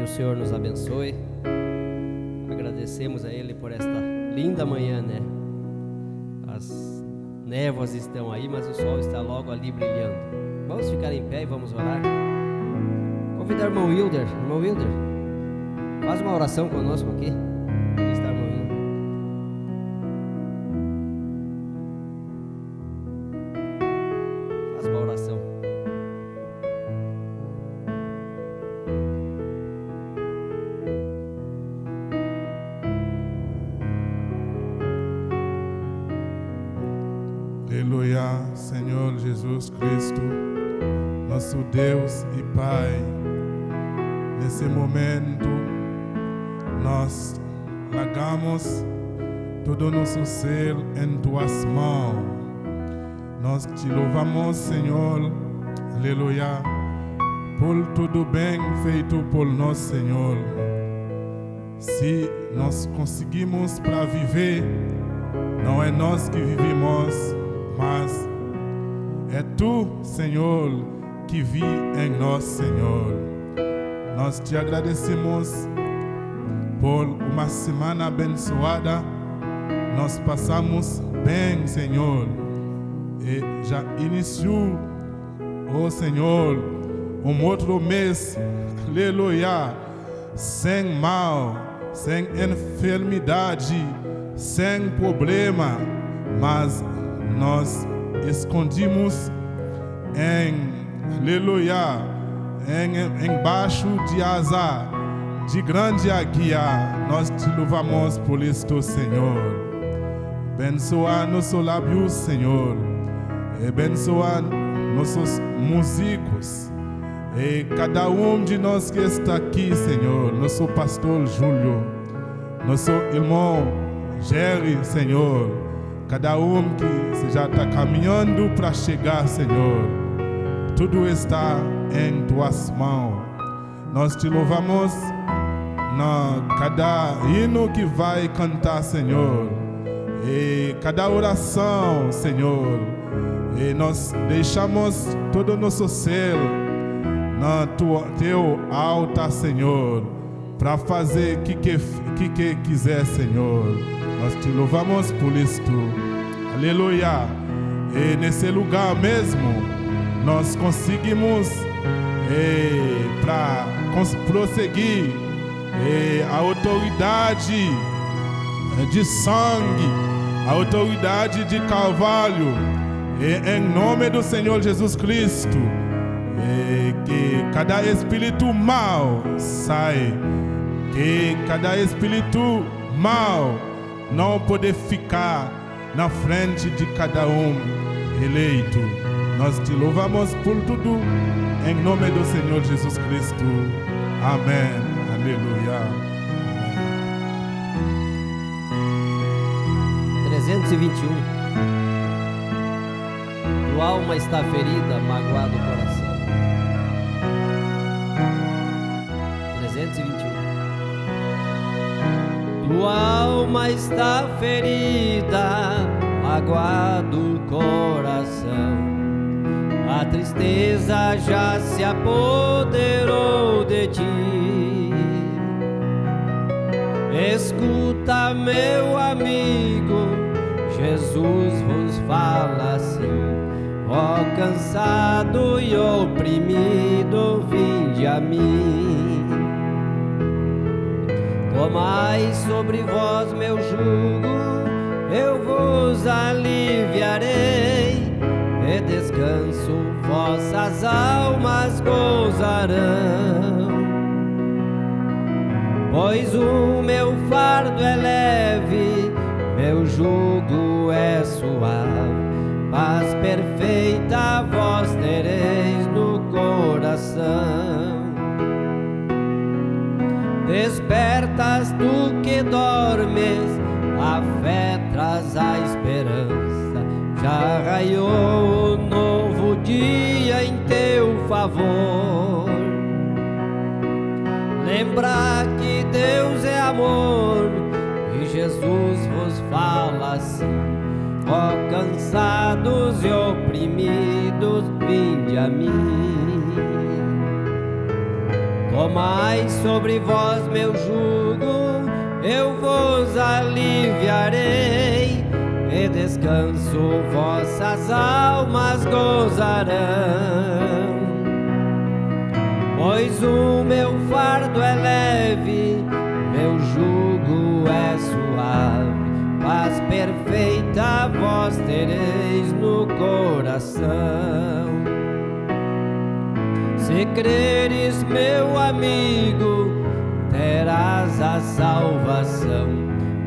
Que o Senhor nos abençoe. Agradecemos a Ele por esta linda manhã, né? As névoas estão aí, mas o sol está logo ali brilhando. Vamos ficar em pé e vamos orar. Convidar o irmão Wilder. Irmão Wilder, faz uma oração conosco aqui. Onde está o irmão Wilder? Faz uma oração. Aleluia, Senhor Jesus Cristo, nosso Deus e Pai. Nesse momento, nós largamos todo o nosso ser em tuas mãos. Nós te louvamos, Senhor, aleluia, por tudo bem feito por nós, Senhor. Se nós conseguimos para viver, não é nós que vivemos, mas é Tu, Senhor, que vive em nós, Senhor. Nós te agradecemos por uma semana abençoada. Nós passamos bem, Senhor, e já iniciou, oh Senhor, um outro mês, aleluia, sem mal, sem enfermidade, sem problema, mas nós escondimos aleluia, embaixo de asa de grande águia. Nós te louvamos por isto, Senhor. Abençoa nossos lábios, Senhor, e abençoa nossos músicos e cada de nós que está aqui, Senhor. Nosso pastor Júlio, nosso irmão Jerry, Senhor, cada que já está caminhando para chegar, Senhor. Tudo está em tuas mãos. Nós te louvamos na cada hino que vai cantar, Senhor, e cada oração, Senhor, e nós deixamos todo o nosso ser na teu altar, Senhor, para fazer o que quiser, Senhor. Nós te louvamos por isto, aleluia. E nesse lugar mesmo nós conseguimos para prosseguir a autoridade de sangue, a autoridade de Carvalho, em nome do Senhor Jesus Cristo, que cada espírito mal sai, que cada espírito mal não pode ficar na frente de cada eleito. Nós te louvamos por tudo, em nome do Senhor Jesus Cristo. Amém. Aleluia. 321. Tua alma está ferida, magoado o coração. 321. Tua alma está ferida, magoado o coração. A tristeza já se apoderou de ti. Escuta, meu amigo, Jesus vos fala assim: ó cansado e oprimido, vinde a mim. Tomai sobre vós meu jugo, eu vos aliviarei, e descanso vossas almas gozarão. Pois o meu fardo é leve, meu jugo é suave, paz perfeita vós tereis no coração. Despertas tu que dormes, a fé traz a esperança, já raiou o novo dia em teu favor. Lembra que Deus é amor e Jesus vos fala assim: ó cansados e oprimidos, vinde a mim. Tomai sobre vós meu jugo, eu vos aliviarei, e descanso vossas almas gozarão. Pois o meu fardo é leve, meu jugo é suave, paz perfeita vós tereis no coração. Se creres, meu amigo, terás a salvação,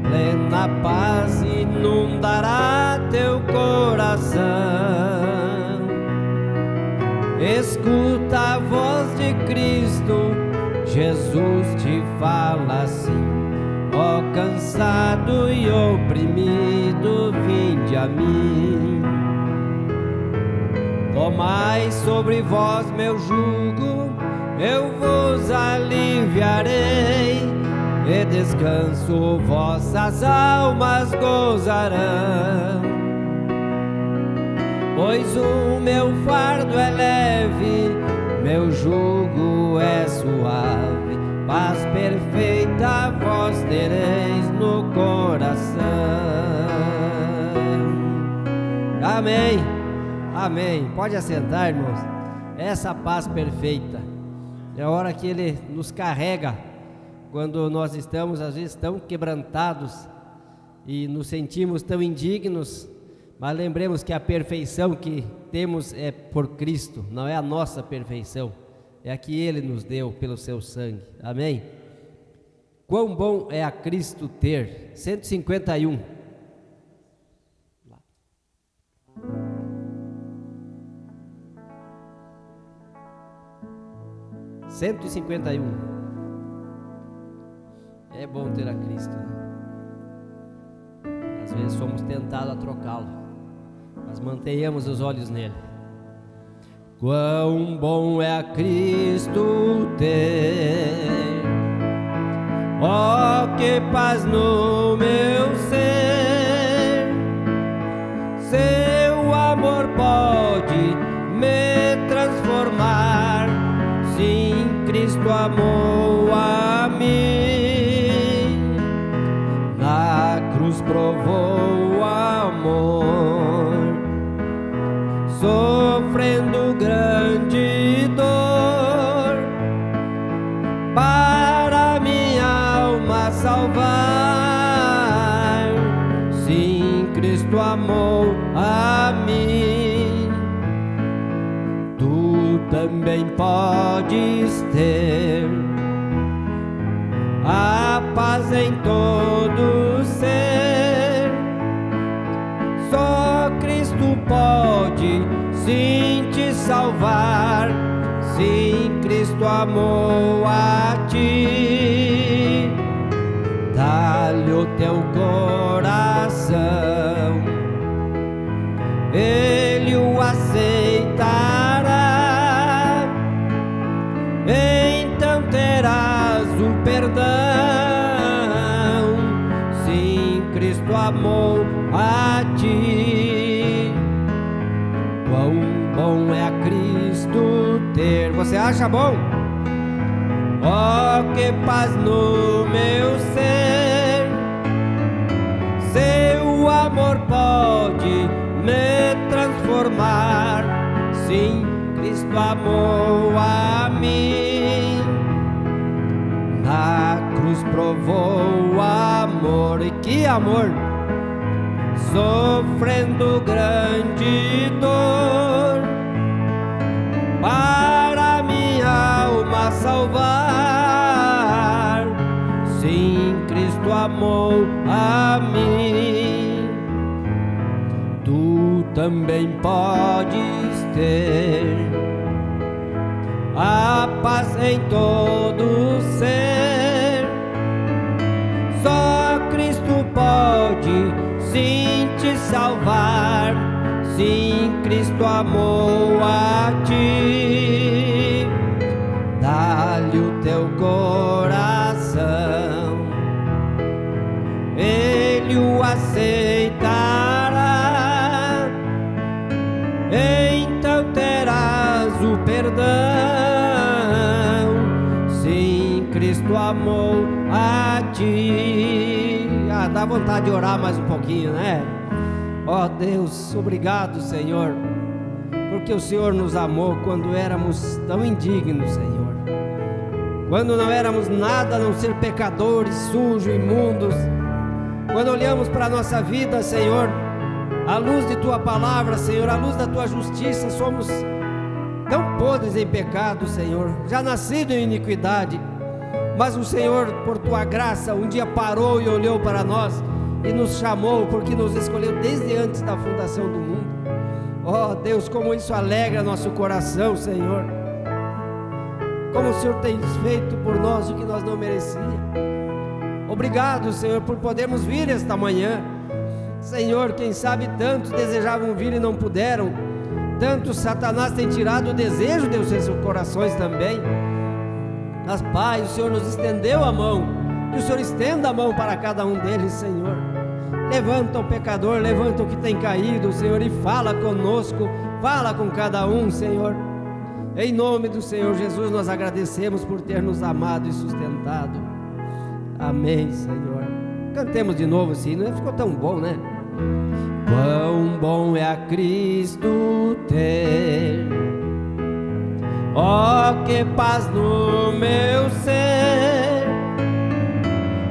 plena paz inundará teu coração. Escuta a voz de Cristo, Jesus te fala assim: ó cansado e oprimido, vinde a mim. Tomai sobre vós meu jugo, eu vos aliviarei, e descanso vossas almas gozarão. Pois o meu fardo é leve, meu jugo é suave, paz perfeita vós tereis no coração. Amém. Amém. Pode assentar, irmãos. Essa paz perfeita é a hora que Ele nos carrega quando nós estamos, às vezes, tão quebrantados e nos sentimos tão indignos, mas lembremos que a perfeição que temos é por Cristo, não é a nossa perfeição, é a que Ele nos deu pelo seu sangue. Amém? Quão bom é a Cristo ter. 151. 151. É bom ter a Cristo, né? Às vezes somos tentados a trocá-lo, mas mantenhamos os olhos nele. Quão bom é a Cristo ter, ó que paz no meu ser, seu amor pode me transformar. Sim, Cristo amou a mim, na cruz provou o amor, sofrendo grande dor, para minha alma salvar. Sim, Cristo amou a mim. Também podes ter a paz em todo ser. Só Cristo pode sim te salvar. Sim, Cristo amou a ti. Dá-lhe o teu coração, Ele o aceitará. Então terás o perdão. Sim, Cristo amou a ti. Quão bom é a Cristo ter. Você acha bom? Oh, que paz no meu ser. Seu amor pode me transformar. Sim, Cristo amou a mim, na cruz provou o amor. E que amor! Sofrendo grande dor, para minha alma salvar. Sim, Cristo amou a mim. Tu também podes ter a paz em todo ser. Só Cristo pode sim te salvar. Sim, Cristo amou a ti. Dá-lhe o teu coração, Ele o aceitará. Então terás o perdão. dá vontade de orar mais um pouquinho, né? Ó Deus, obrigado, Senhor, porque o Senhor nos amou quando éramos tão indignos, Senhor, quando não éramos nada a não ser pecadores, sujos, imundos. Quando olhamos para a nossa vida, Senhor, à luz de Tua palavra, Senhor, à luz da Tua justiça, somos tão podres em pecado, Senhor, já nascido em iniquidade, mas o Senhor, por Tua graça, um dia parou e olhou para nós e nos chamou, porque nos escolheu desde antes da fundação do mundo. Ó Deus, como isso alegra nosso coração, Senhor, como o Senhor tem feito por nós o que nós não merecíamos. Obrigado, Senhor, por podermos vir esta manhã. Senhor, quem sabe tantos desejavam vir e não puderam, tanto Satanás tem tirado o desejo de seus corações também. Mas Pai, o Senhor nos estendeu a mão, que o Senhor estenda a mão para cada um deles, Senhor. Levanta o pecador, levanta o que tem caído, Senhor, e fala conosco, fala com cada um, Senhor. Em nome do Senhor Jesus, nós agradecemos por ter nos amado e sustentado. Amém, Senhor. Cantemos de novo assim, não ficou tão bom, né? Quão bom é a Cristo ter, ó que paz no meu ser,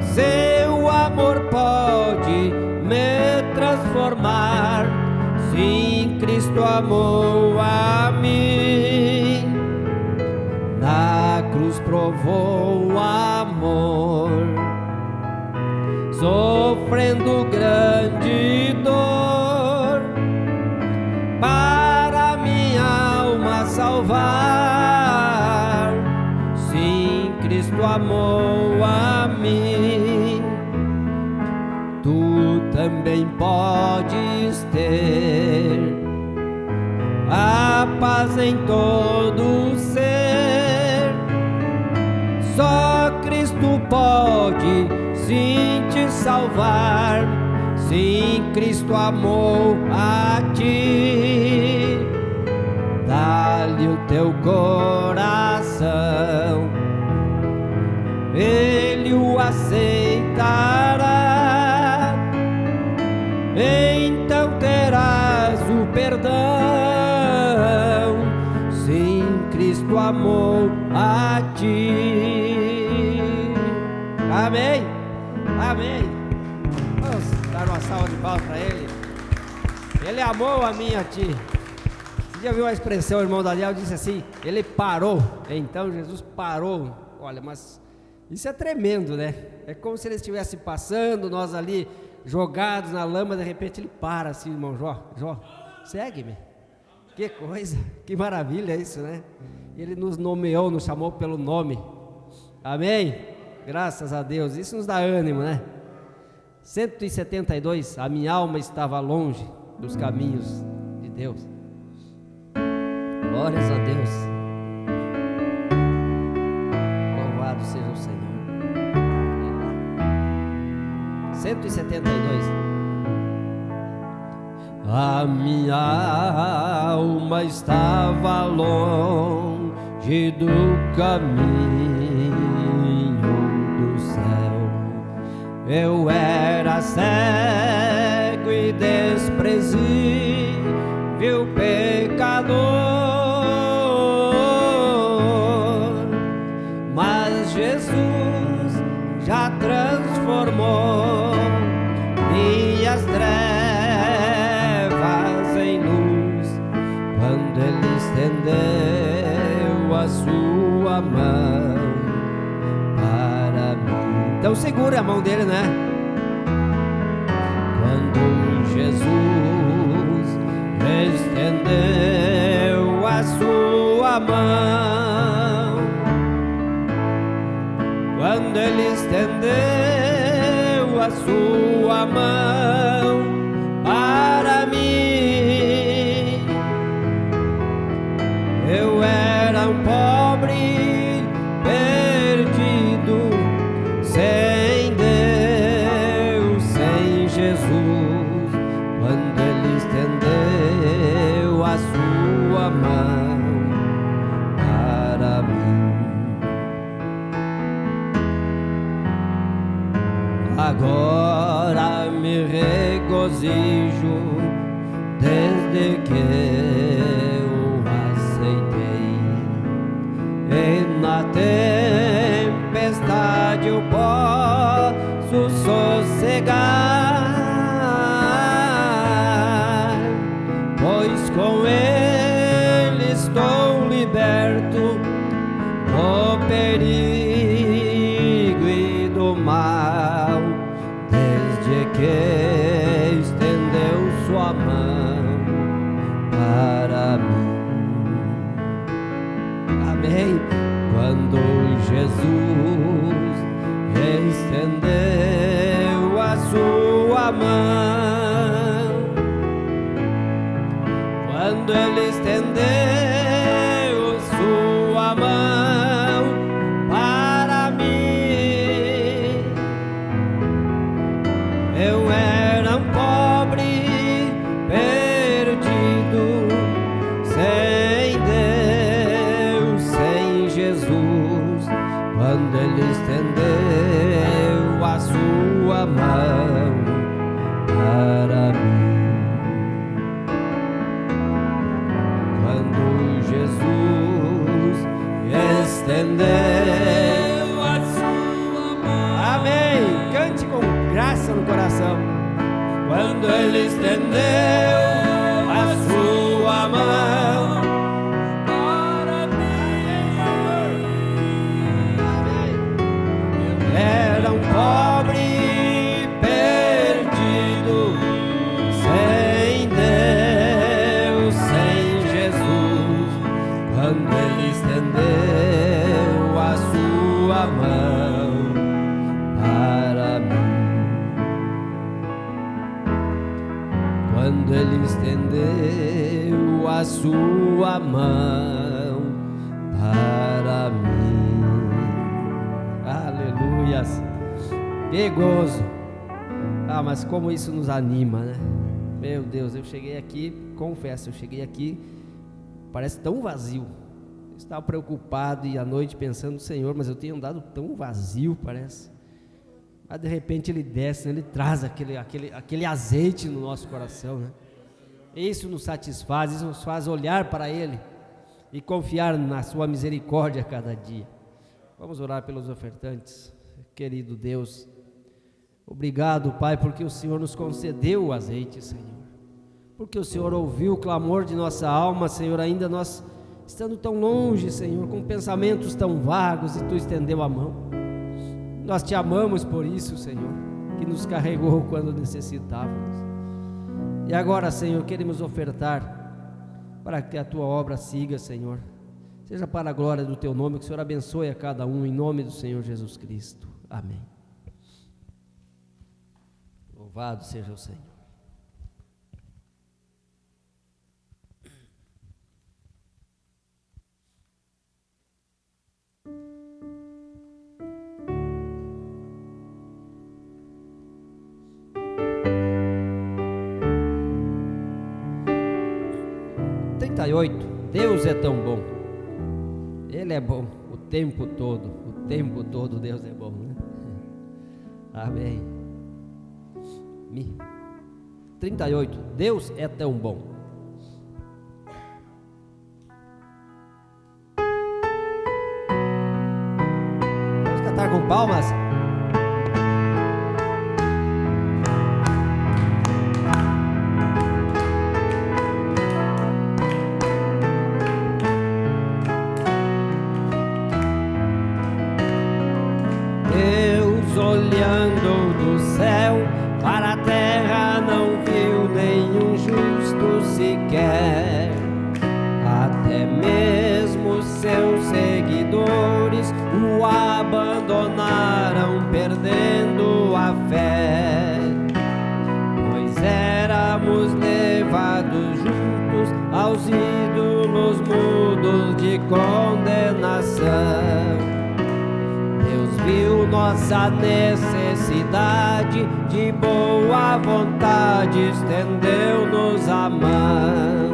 seu amor pode me transformar, sim, Cristo amou a mim, na cruz provou o amor, sofrendo grande dor, para minha alma salvar, sim, Cristo amou a mim. Tu também podes ter a paz em todo ser, só Cristo pode sim te salvar, sim, Cristo amou a ti. Dá-lhe o teu coração, Ele o aceitará, então terás o perdão, sim, Cristo amou a ti. Amém. Amém. Vamos dar uma salva de palmas para Ele. Ele amou a mim e a ti. Você já viu a expressão, o irmão Daniel disse assim, Ele parou. Então Jesus parou. Olha, mas isso é tremendo, né? É como se Ele estivesse passando, nós ali jogados na lama, de repente Ele para assim, irmão Jó, segue-me. Que coisa, que maravilha isso, né? Ele nos nomeou, nos chamou pelo nome. Amém? Graças a Deus, isso nos dá ânimo, né? 172, a minha alma estava longe dos caminhos de Deus. Glórias a Deus. Louvado seja o Senhor. 172. A minha alma estava longe do caminho do céu. Eu era cego e desprezível pecador, mas Jesus já transformou minhas trevas em luz, quando Ele estendeu a sua mão para mim. Então segure a mão dele, né? Quando Jesus estendeu a sua mão, quando Ele estendeu a sua mão para mim, eu era um pobre perdido sem Deus, regozijo desde que o aceitei. E na tempestade eu posso sossegar, pois com Ele estou liberto do perigo e do mal, desde que estendeu sua mão para mim. Amém. Quando Jesus estendeu a sua mão, quando Ele estendeu sua mão para mim, eu era um pobre perdido, sem Deus, sem Jesus. Quando Ele estendeu a sua mão para mim, quando Jesus estendeu a sua mão. Amém. Cante com graça no coração. Quando Ele estendeu a sua mão para mim, eu era um pobre perdido, sem Deus, sem Jesus. Quando Ele estendeu a sua mão para mim, quando Ele estendeu a sua mão para mim. Aleluias, que gozo. Mas como isso nos anima, né? Meu Deus, eu cheguei aqui, confesso, eu cheguei aqui, parece tão vazio. Eu estava preocupado e à noite pensando, Senhor, mas eu tenho andado tão vazio, parece. Mas de repente Ele desce, né? Ele traz aquele azeite no nosso coração, né? Isso nos satisfaz, isso nos faz olhar para Ele e confiar na sua misericórdia a cada dia. Vamos orar pelos ofertantes. Querido Deus, obrigado, Pai, porque o Senhor nos concedeu o azeite, Senhor, porque o Senhor ouviu o clamor de nossa alma, Senhor, ainda nós estando tão longe, Senhor, com pensamentos tão vagos, e Tu estendeu a mão. Nós Te amamos por isso, Senhor, que nos carregou quando necessitávamos. E agora, Senhor, queremos ofertar para que a Tua obra siga, Senhor, seja para a glória do Teu nome, que o Senhor abençoe a cada um, em nome do Senhor Jesus Cristo. Amém. Louvado seja o Senhor. Deus é tão bom, Ele é bom o tempo todo Deus é bom, né? Amém. 38, Deus é tão bom. Vamos cantar com palmas. Olhando do céu para a terra, não viu nenhum justo sequer. Até mesmo seus seguidores o abandonaram, perdendo a fé. Pois éramos levados juntos aos ídolos mudos de condenação. Viu nossa necessidade, de boa vontade estendeu-nos a mão.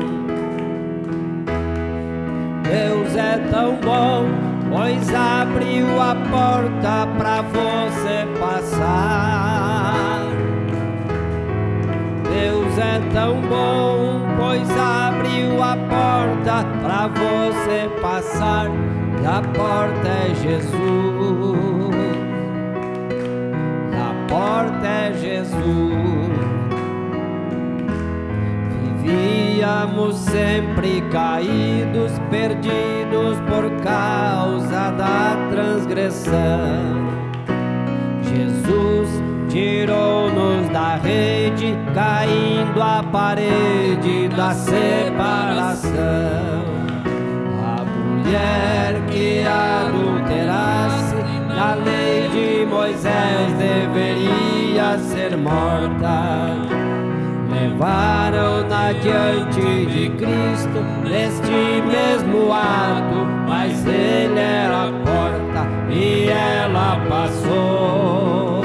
Deus é tão bom, pois abriu a porta para você passar. é tão bom, pois abriu a porta pra você passar, e a porta é Jesus. A porta é Jesus. Vivíamos sempre caídos, perdidos por causa da transgressão. Jesus tirou-nos da rede, caindo à parede da separação. A mulher que adulterasse, na lei de Moisés deveria ser morta. Levaram-na diante de Cristo neste mesmo ato, mas ele era a porta e ela passou.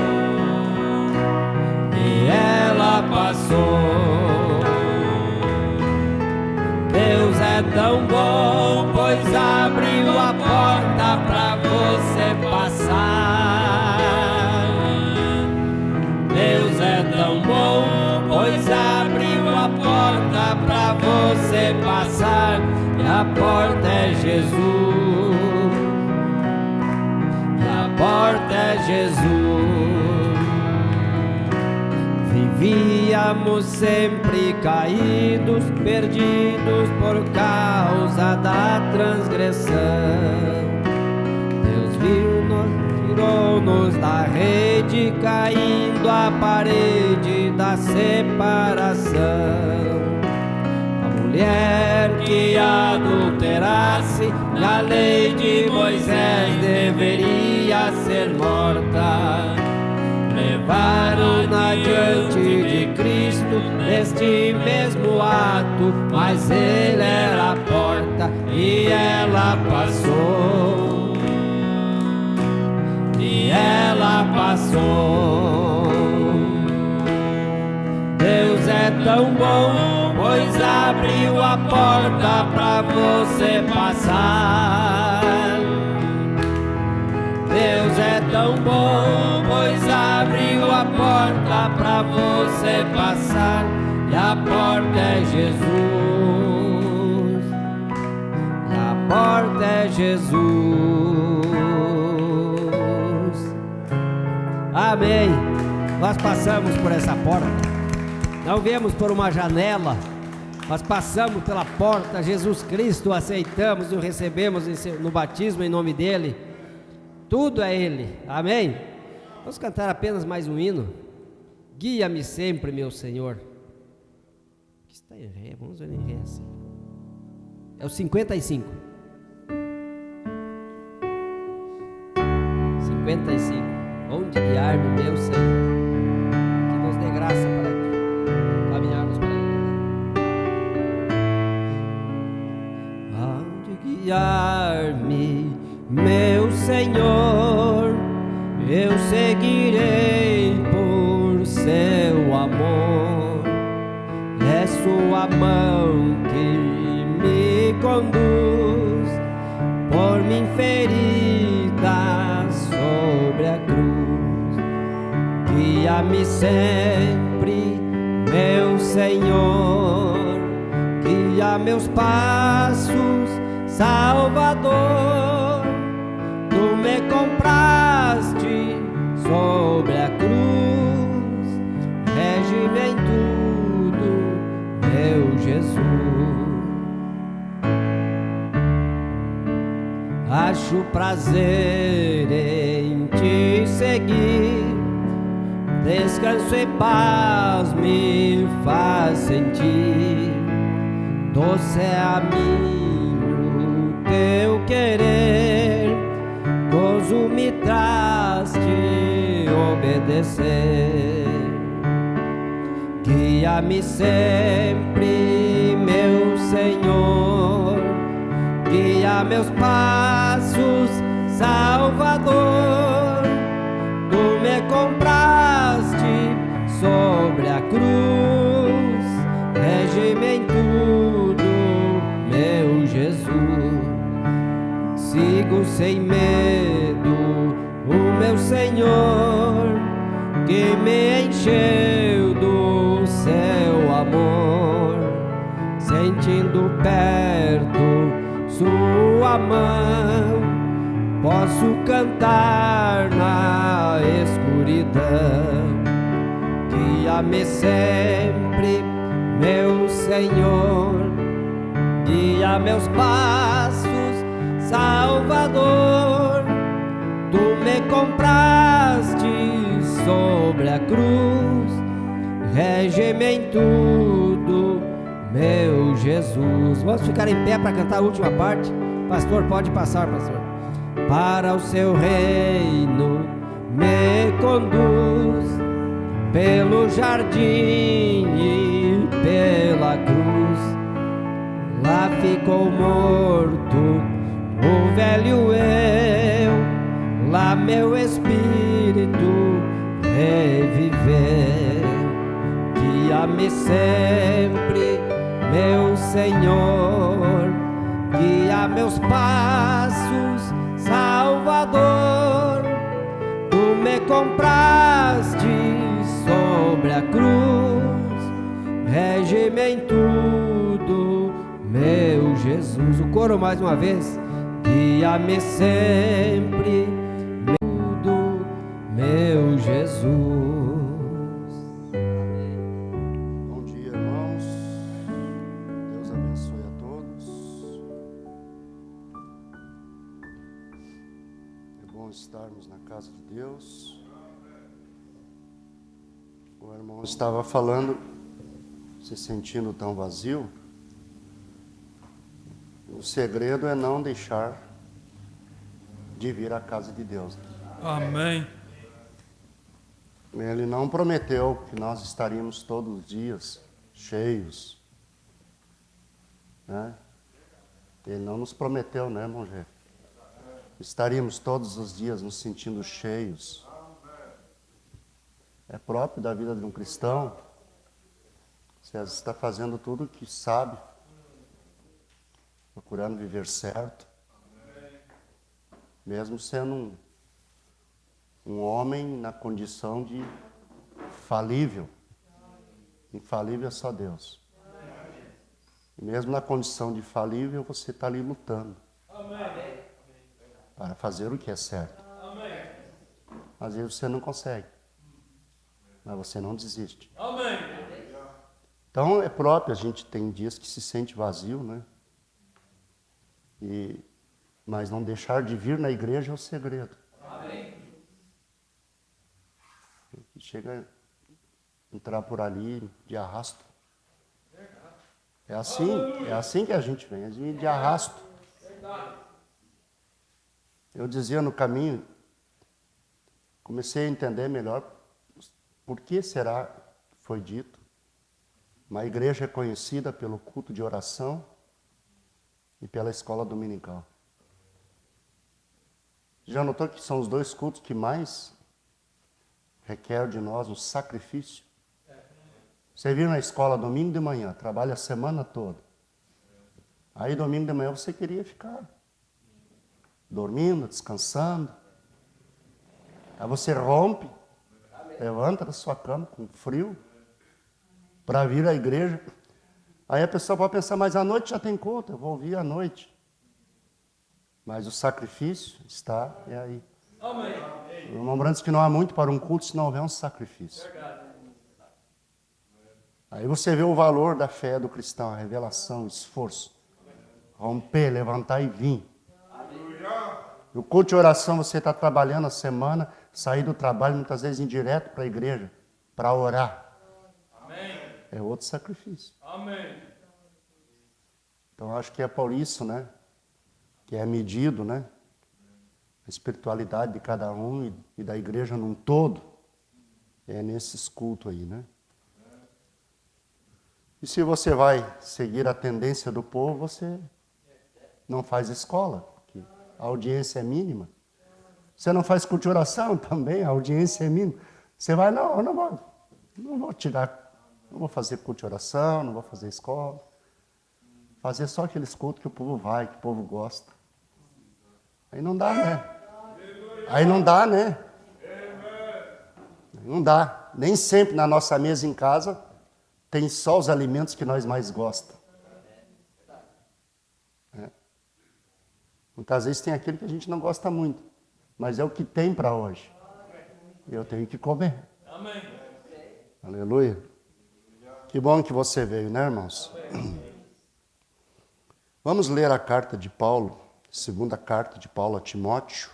E ela passou. Deus é tão bom, pois abriu a porta pra você passar. Deus é tão bom, pois abriu a porta pra você passar, e a porta é Jesus. A porta é Jesus. Vivíamos sempre caídos, perdidos por causa da transgressão. Deus viu-nos, tirou-nos da rede, caindo à parede da separação. A mulher que adulterasse, na lei de Moisés deveria ser morta. Levaram-na diante de Cristo neste mesmo ato, mas ele era a porta e ela passou. E ela passou. Deus é tão bom, pois abriu a porta pra você passar. Deus é tão bom, pois abriu a porta pra você passar, e a porta é Jesus. E a porta é Jesus. Amém. Nós passamos por essa porta, não viemos por uma janela, nós passamos pela porta. Jesus Cristo, aceitamos e o recebemos no batismo em nome dele. Tudo é ele. Amém. Vamos cantar apenas mais um hino. Guia-me sempre, meu Senhor. Que está em ré, vamos ver em ré assim. É o 55. 55. Onde guiar-me, meu Senhor, que nos dê graça para caminharmos para ele. Onde guiar-me, meu Senhor, eu seguirei por seu amor. É sua mão que me conduz por mim ferida sobre a cruz. Guia-me sempre, meu Senhor, guia meus passos, Salvador. Tu me compraste sobre a cruz, rege-me em tudo, meu Jesus. Acho prazer em te seguir, descanso e paz me faz sentir. Doce é a mim o teu querer, gozo me traz te obedecer. Guia-me sempre, meu Senhor, guia meus passos, Salvador. Tu me compraste sobre a cruz, rege-me em tudo, meu Jesus. Sigo sem medo o meu Senhor, que me encheu do seu amor. perto sua mão, posso cantar na escuridão. Guia-me sempre, meu Senhor, guia meus passos, Salvador. Tu me compraste sobre a cruz, rege-me em tudo, meu Jesus. Vamos ficar em pé para cantar a última parte? Pastor, pode passar, pastor. Para o seu reino me conduz, pelo jardim e pela cruz. Lá ficou morto o velho eu, lá meu espírito reviveu. Guia-me sempre, meu Senhor, guia meus passos, Salvador. Tu me compraste sobre a cruz, rege-me em tudo, meu Jesus. O coro mais uma vez. Guia-me sempre, tudo, meu Jesus. Bom dia, irmãos. Deus abençoe a todos. É bom estarmos na casa de Deus. O irmão estava falando, se sentindo tão vazio. O segredo é não deixar de vir à casa de Deus. Amém. Ele não prometeu que nós estaríamos todos os dias cheios, né? Ele não nos prometeu, né, irmão Gê? Estaríamos todos os dias nos sentindo cheios. É próprio da vida de um cristão. Você está fazendo tudo o que sabe, procurando viver certo, mesmo sendo um homem na condição de falível. Infalível é só Deus. E mesmo na condição de falível, você está ali lutando para fazer o que é certo. Às vezes você não consegue, mas você não desiste. Então é próprio, a gente tem dias que se sente vazio, né? Mas não deixar de vir na igreja é o segredo. Chega a entrar por ali de arrasto. É assim que a gente vem, de arrasto. Eu dizia no caminho, comecei a entender melhor por que será que foi dito. Uma igreja é conhecida pelo culto de oração e pela escola dominical. Já notou que são os dois cultos que mais requer de nós um sacrifício? Você vir na escola domingo de manhã, trabalha a semana toda. Aí domingo de manhã você queria ficar dormindo, descansando. Aí você rompe, levanta da sua cama com frio para vir à igreja. Aí a pessoa pode pensar, mas à noite já tem conta, eu vou vir à noite. Mas o sacrifício está aí. Amém. O irmão Branco diz que não há muito para um culto se não houver um sacrifício. Aí você vê o valor da fé do cristão, a revelação, o esforço. Romper, levantar e vir. O culto de oração, você está trabalhando a semana, sair do trabalho muitas vezes ir direto para a igreja, para orar. Amém. É outro sacrifício. Amém. Então acho que é por isso, né? Que é medido, né? A espiritualidade de cada um e da igreja num todo. É nesses cultos aí, né? E se você vai seguir a tendência do povo, você não faz escola, porque a audiência é mínima. Você não faz culto de oração também, a audiência é mínima. Você vai, não, eu não vou fazer culto de oração, não vou fazer escola. Fazer só aqueles cultos que o povo vai, que o povo gosta. Aí não dá, né? Não dá. Nem sempre na nossa mesa em casa tem só os alimentos que nós mais gostamos. Muitas vezes tem aquele que a gente não gosta muito, mas é o que tem para hoje. E eu tenho que comer. Amém. Aleluia. Que bom que você veio, né, irmãos? Vamos ler a carta de Paulo, segunda carta de Paulo a Timóteo.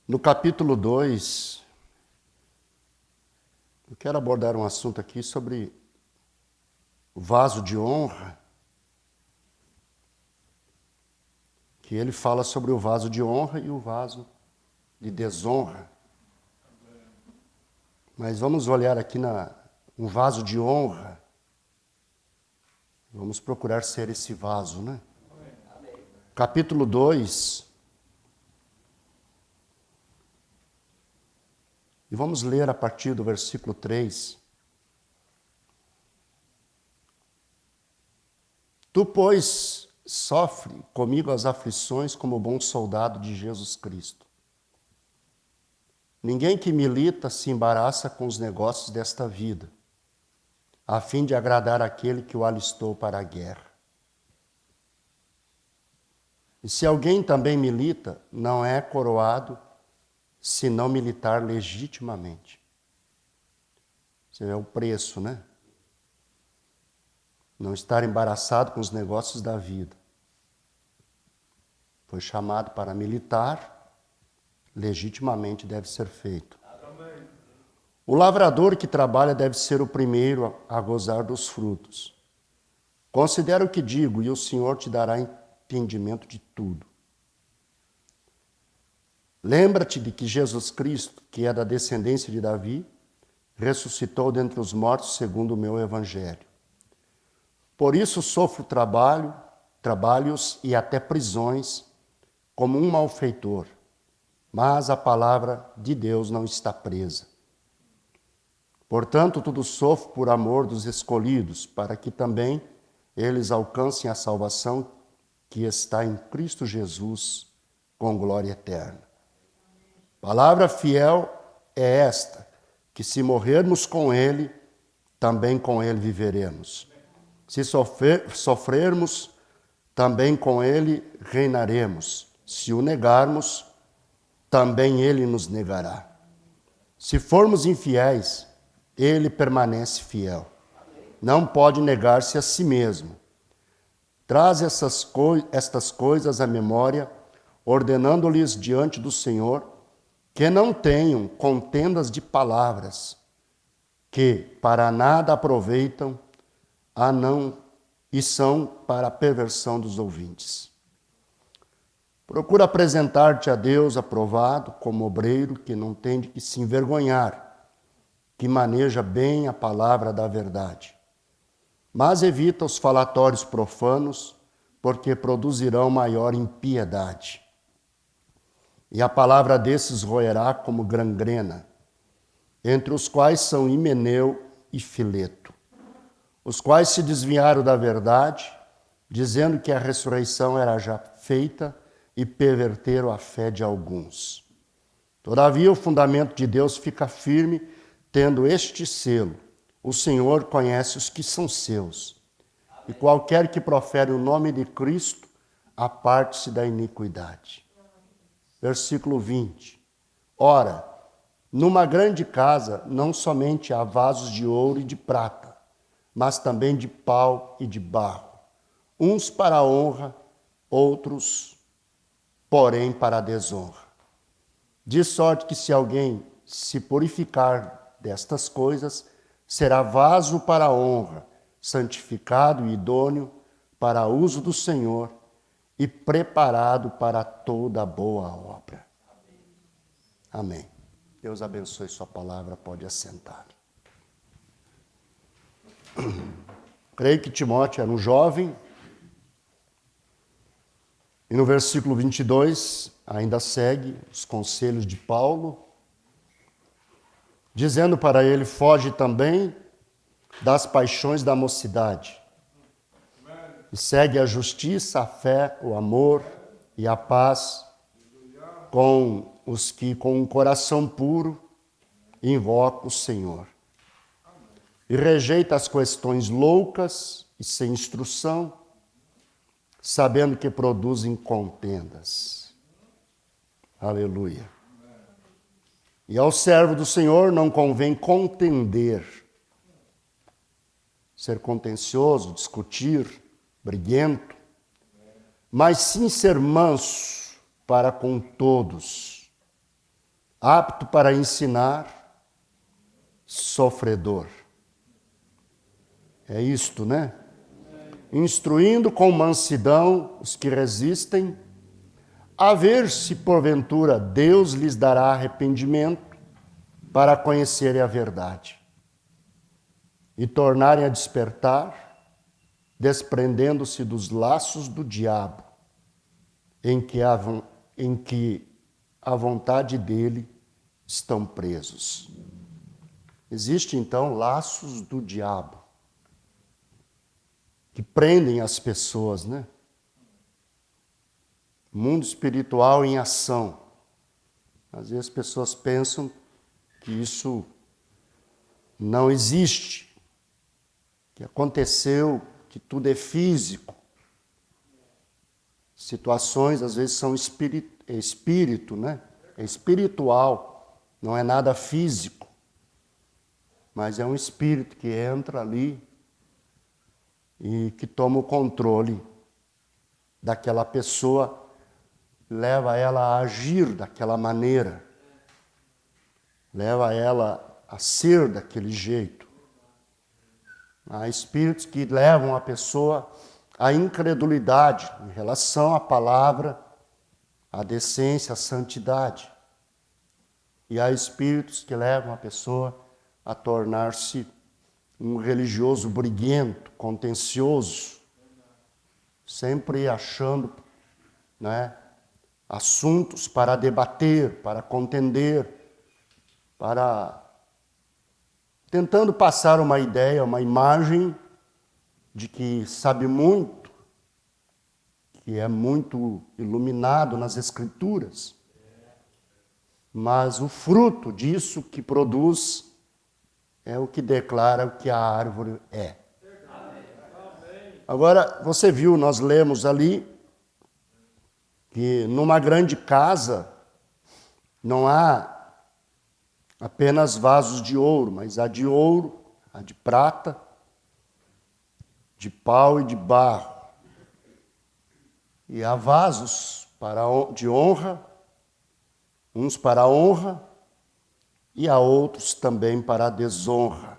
No capítulo 2, eu quero abordar um assunto aqui sobre o vaso de honra, que ele fala sobre o vaso de honra e o vaso de desonra. Mas vamos olhar aqui um vaso de honra. Vamos procurar ser esse vaso, né? Capítulo 2. E vamos ler a partir do versículo 3. Tu, pois, sofre comigo as aflições como bom soldado de Jesus Cristo. Ninguém que milita se embaraça com os negócios desta vida, a fim de agradar aquele que o alistou para a guerra. E se alguém também milita, não é coroado se não militar legitimamente. Esse é o preço, né? Não estar embaraçado com os negócios da vida. Foi chamado para militar, legitimamente deve ser feito. O lavrador que trabalha deve ser o primeiro a gozar dos frutos. Considera o que digo, e o Senhor te dará entendimento de tudo. Lembra-te de que Jesus Cristo, que é da descendência de Davi, ressuscitou dentre os mortos segundo o meu evangelho. Por isso sofro trabalhos e até prisões, como um malfeitor, mas a palavra de Deus não está presa. Portanto, tudo sofro por amor dos escolhidos, para que também eles alcancem a salvação que está em Cristo Jesus, com glória eterna. Palavra fiel é esta, que se morrermos com Ele, também com Ele viveremos. Se sofrermos, também com Ele reinaremos. Se o negarmos, também Ele nos negará. Se formos infiéis, Ele permanece fiel. Não pode negar-se a si mesmo. Traz estas coisas à memória, ordenando-lhes diante do Senhor, que não tenham contendas de palavras, que para nada aproveitam, e são para a perversão dos ouvintes. Procura apresentar-te a Deus aprovado como obreiro que não tem de que se envergonhar, que maneja bem a palavra da verdade. Mas evita os falatórios profanos, porque produzirão maior impiedade. E a palavra desses roerá como gangrena, entre os quais são Himeneu e Fileto, os quais se desviaram da verdade, dizendo que a ressurreição era já feita, e perverteram a fé de alguns. Todavia, o fundamento de Deus fica firme, tendo este selo: o Senhor conhece os que são seus. E qualquer que profere o nome de Cristo, aparte-se da iniquidade. Versículo 20. Ora, numa grande casa, não somente há vasos de ouro e de prata, mas também de pau e de barro, uns para a honra, outros, porém, para a desonra. De sorte que se alguém se purificar destas coisas, será vaso para a honra, santificado e idôneo para uso do Senhor e preparado para toda boa obra. Amém. Deus abençoe sua palavra, pode assentar. Creio que Timóteo era um jovem, e no versículo 22, ainda segue os conselhos de Paulo, dizendo para ele: foge também das paixões da mocidade, e segue a justiça, a fé, o amor e a paz com os que com um coração puro invocam o Senhor. E rejeita as questões loucas e sem instrução, sabendo que produzem contendas. Aleluia. E ao servo do Senhor não convém contender, ser contencioso, discutir, briguento, mas sim ser manso para com todos, apto para ensinar, sofredor. É isto, né? Instruindo com mansidão os que resistem, a ver se porventura Deus lhes dará arrependimento para conhecerem a verdade e tornarem a despertar, desprendendo-se dos laços do diabo, em que a vontade dele estão presos. Existem então laços do diabo que prendem as pessoas, né? Mundo espiritual em ação. Às vezes as pessoas pensam que isso não existe, que aconteceu, que tudo é físico. Situações às vezes são espírito, né? É espiritual, não é nada físico, mas é um espírito que entra ali e que toma o controle daquela pessoa, leva ela a agir daquela maneira, leva ela a ser daquele jeito. Há espíritos que levam a pessoa à incredulidade em relação à palavra, à decência, à santidade. E há espíritos que levam a pessoa a tornar-se um religioso briguento, contencioso, sempre achando, né, assuntos para debater, para contender, para tentando passar uma ideia, uma imagem de que sabe muito, que é muito iluminado nas Escrituras, mas o fruto disso que produz é o que declara o que a árvore é. Agora, você viu, nós lemos ali, que numa grande casa não há apenas vasos de ouro, mas há de ouro, há de prata, de pau e de barro. E há vasos de honra, uns para a honra e há outros também para a desonra.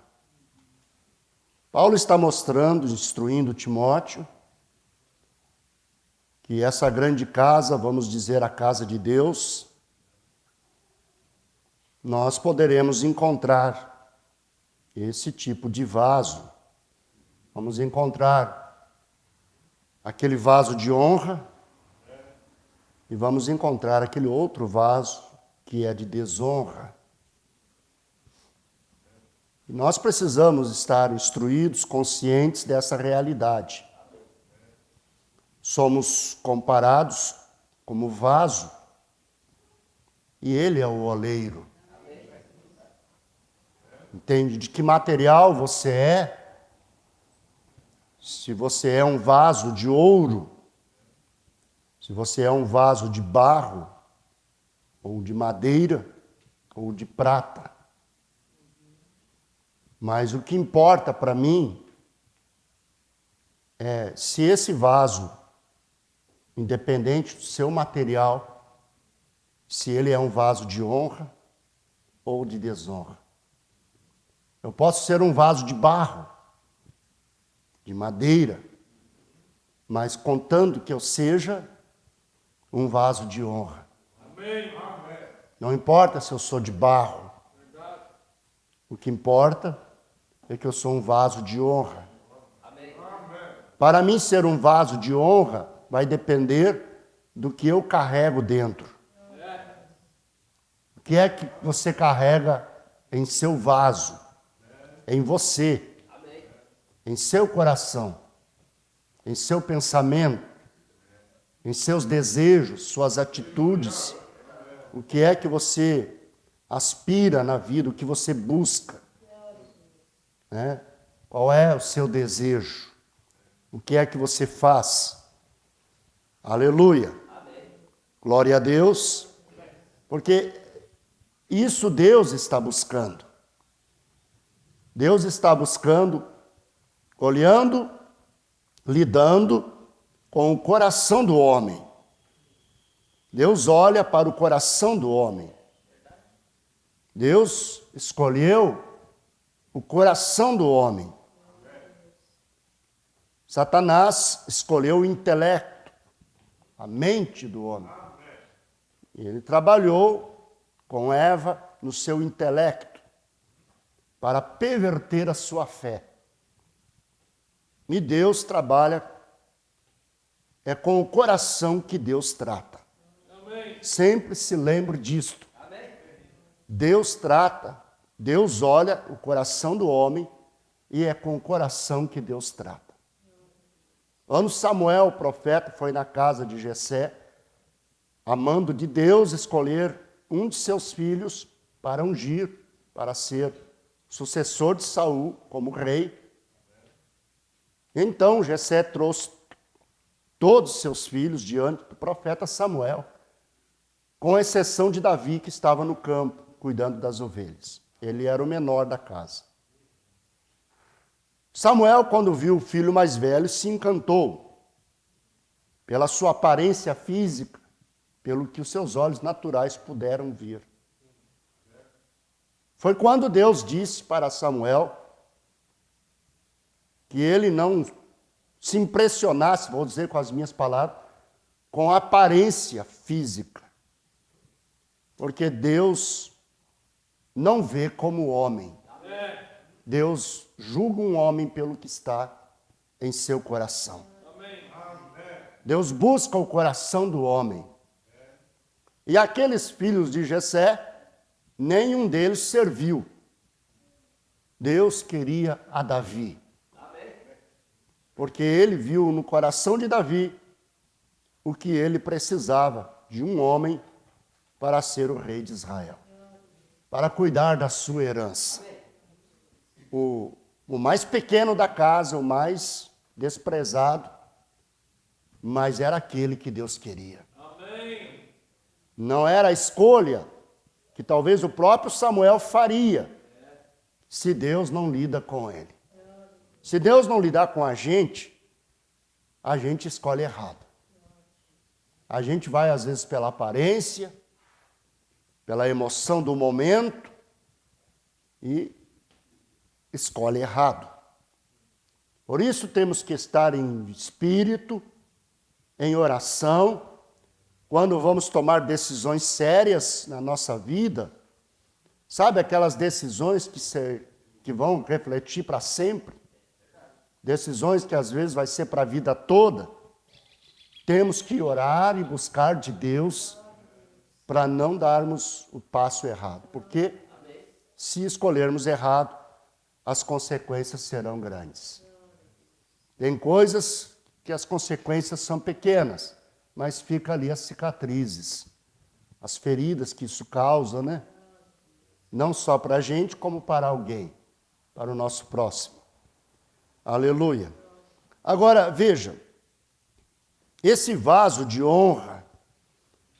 Paulo está mostrando, instruindo Timóteo, que essa grande casa, vamos dizer a casa de Deus, nós poderemos encontrar esse tipo de vaso. Vamos encontrar aquele vaso de honra e vamos encontrar aquele outro vaso que é de desonra. E nós precisamos estar instruídos, conscientes dessa realidade. Somos comparados como vaso e ele é o oleiro. Entende? De que material você é? Se você é um vaso de ouro, se você é um vaso de barro, ou de madeira, ou de prata. Mas o que importa para mim é se esse vaso, independente do seu material, se ele é um vaso de honra ou de desonra. Eu posso ser um vaso de barro, de madeira, mas contando que eu seja um vaso de honra. Amém. Não importa se eu sou de barro. O que importa é que eu sou um vaso de honra. Para mim ser um vaso de honra vai depender do que eu carrego dentro. O que é que você carrega em seu vaso? Em você, em seu coração, em seu pensamento, em seus desejos, suas atitudes. O que é que você aspira na vida, o que você busca? Né? Qual é o seu desejo? O que é que você faz? Aleluia. Glória a Deus. Porque isso Deus está buscando. Deus está buscando, olhando, lidando com o coração do homem. Deus olha para o coração do homem. Deus escolheu o coração do homem. Satanás escolheu o intelecto, a mente do homem. E ele trabalhou com Eva no seu intelecto para perverter a sua fé. E Deus trabalha, é com o coração que Deus trata. Amém. Sempre se lembre disto. Amém. Deus trata, Deus olha o coração do homem e é com o coração que Deus trata. Quando Samuel, o profeta, foi na casa de Jessé, amando de Deus escolher um de seus filhos para ungir, para ser sucessor de Saul como rei. Então Jessé trouxe todos os seus filhos diante do profeta Samuel, com exceção de Davi, que estava no campo, cuidando das ovelhas. Ele era o menor da casa. Samuel, quando viu o filho mais velho, se encantou pela sua aparência física, pelo que os seus olhos naturais puderam ver. Foi quando Deus disse para Samuel que ele não se impressionasse, vou dizer com as minhas palavras, com a aparência física. Porque Deus não vê como o homem. Deus julga um homem pelo que está em seu coração. Deus busca o coração do homem. E aqueles filhos de Jessé, nenhum deles serviu. Deus queria a Davi. Porque ele viu no coração de Davi o que ele precisava de um homem para ser o rei de Israel, para cuidar da sua herança. O mais pequeno da casa, o mais desprezado, mas era aquele que Deus queria. Amém. Não era a escolha que talvez o próprio Samuel faria, se Deus não lida com ele. Se Deus não lidar com a gente escolhe errado. A gente vai, às vezes, pela aparência, pela emoção do momento e escolhe errado. Por isso temos que estar em espírito, em oração, quando vamos tomar decisões sérias na nossa vida. Sabe aquelas decisões que vão refletir para sempre? Decisões que às vezes vai ser para a vida toda. Temos que orar e buscar de Deus para não darmos o passo errado. Porque se escolhermos errado, as consequências serão grandes. Tem coisas que as consequências são pequenas, mas fica ali as cicatrizes, as feridas que isso causa, né? Não só para a gente, como para alguém, para o nosso próximo. Aleluia. Agora, veja, esse vaso de honra,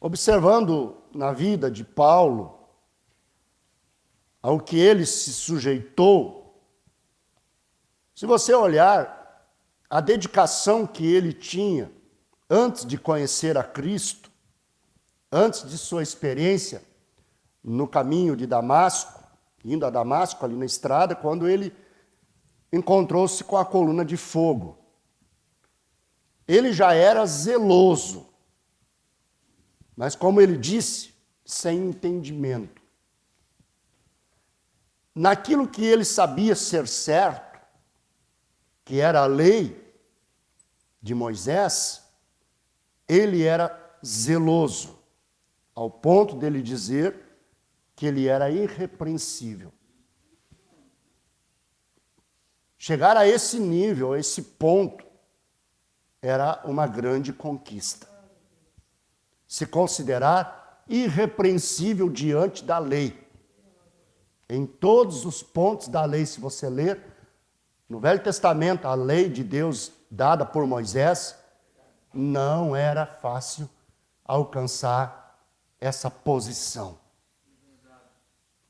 observando na vida de Paulo, ao que ele se sujeitou, se você olhar a dedicação que ele tinha antes de conhecer a Cristo, antes de sua experiência no caminho de Damasco, indo a Damasco ali na estrada, quando ele encontrou-se com a coluna de fogo. Ele já era zeloso, mas como ele disse, sem entendimento. Naquilo que ele sabia ser certo, que era a lei de Moisés, ele era zeloso, ao ponto dele dizer que ele era irrepreensível. Chegar a esse nível, a esse ponto, era uma grande conquista. Se considerar irrepreensível diante da lei. Em todos os pontos da lei, se você ler, no Velho Testamento, a lei de Deus dada por Moisés, não era fácil alcançar essa posição.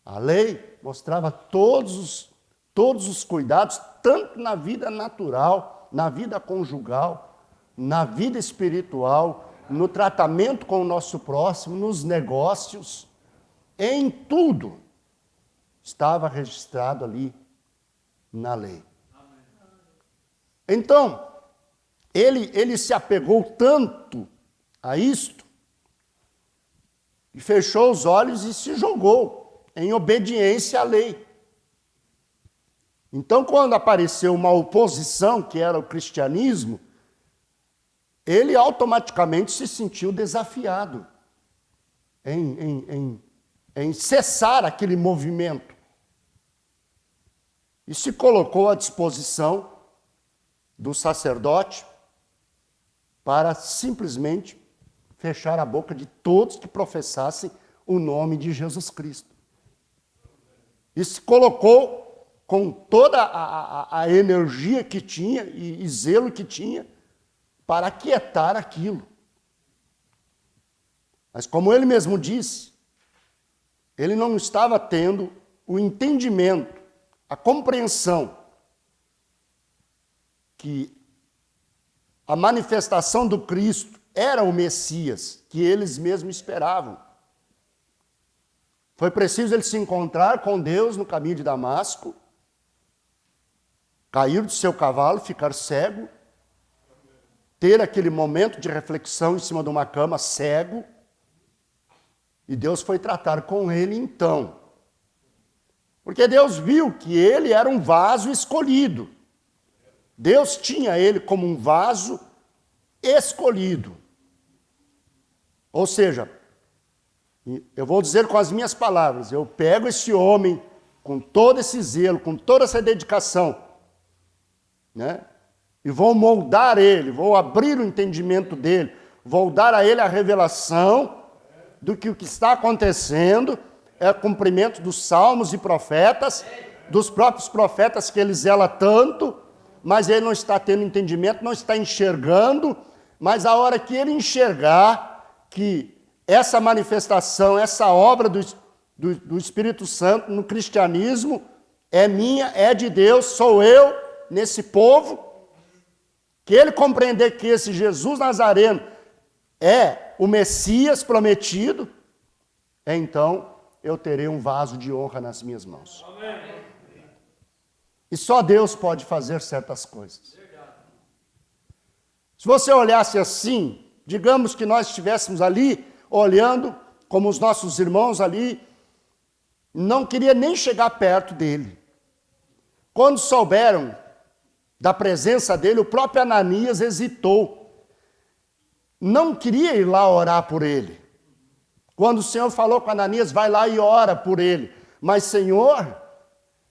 A lei mostrava todos os cuidados, tanto na vida natural, na vida conjugal, na vida espiritual, no tratamento com o nosso próximo, nos negócios, em tudo estava registrado ali na lei. Então, ele se apegou tanto a isto, e fechou os olhos e se jogou em obediência à lei. Então, quando apareceu uma oposição, que era o cristianismo, ele automaticamente se sentiu desafiado em cessar aquele movimento. E se colocou à disposição do sacerdote para simplesmente fechar a boca de todos que professassem o nome de Jesus Cristo. E se colocou com toda a energia que tinha e zelo que tinha para aquietar aquilo. Mas como ele mesmo disse, ele não estava tendo o entendimento, a compreensão que a manifestação do Cristo era o Messias que eles mesmos esperavam. Foi preciso ele se encontrar com Deus no caminho de Damasco, cair do seu cavalo, ficar cego, ter aquele momento de reflexão em cima de uma cama, cego, e Deus foi tratar com ele então. Porque Deus viu que ele era um vaso escolhido. Deus tinha ele como um vaso escolhido. Ou seja, eu vou dizer com as minhas palavras, eu pego esse homem com todo esse zelo, com toda essa dedicação, né? E vou moldar ele, vou abrir o entendimento dele, vou dar a ele a revelação do que o que está acontecendo é cumprimento dos salmos e profetas, dos próprios profetas que ele zela tanto, mas ele não está tendo entendimento, não está enxergando, mas a hora que ele enxergar que essa manifestação, essa obra do Espírito Santo no cristianismo é minha, é de Deus, sou eu nesse povo, que ele compreender que esse Jesus Nazareno é o Messias prometido, então eu terei um vaso de honra nas minhas mãos. Amém. E só Deus pode fazer certas coisas. Se você olhasse assim, digamos que nós estivéssemos ali, olhando como os nossos irmãos ali, não queria nem chegar perto dele. Quando souberam da presença dele, o próprio Ananias hesitou. Não queria ir lá orar por ele. Quando o Senhor falou com Ananias, vai lá e ora por ele. Mas, Senhor,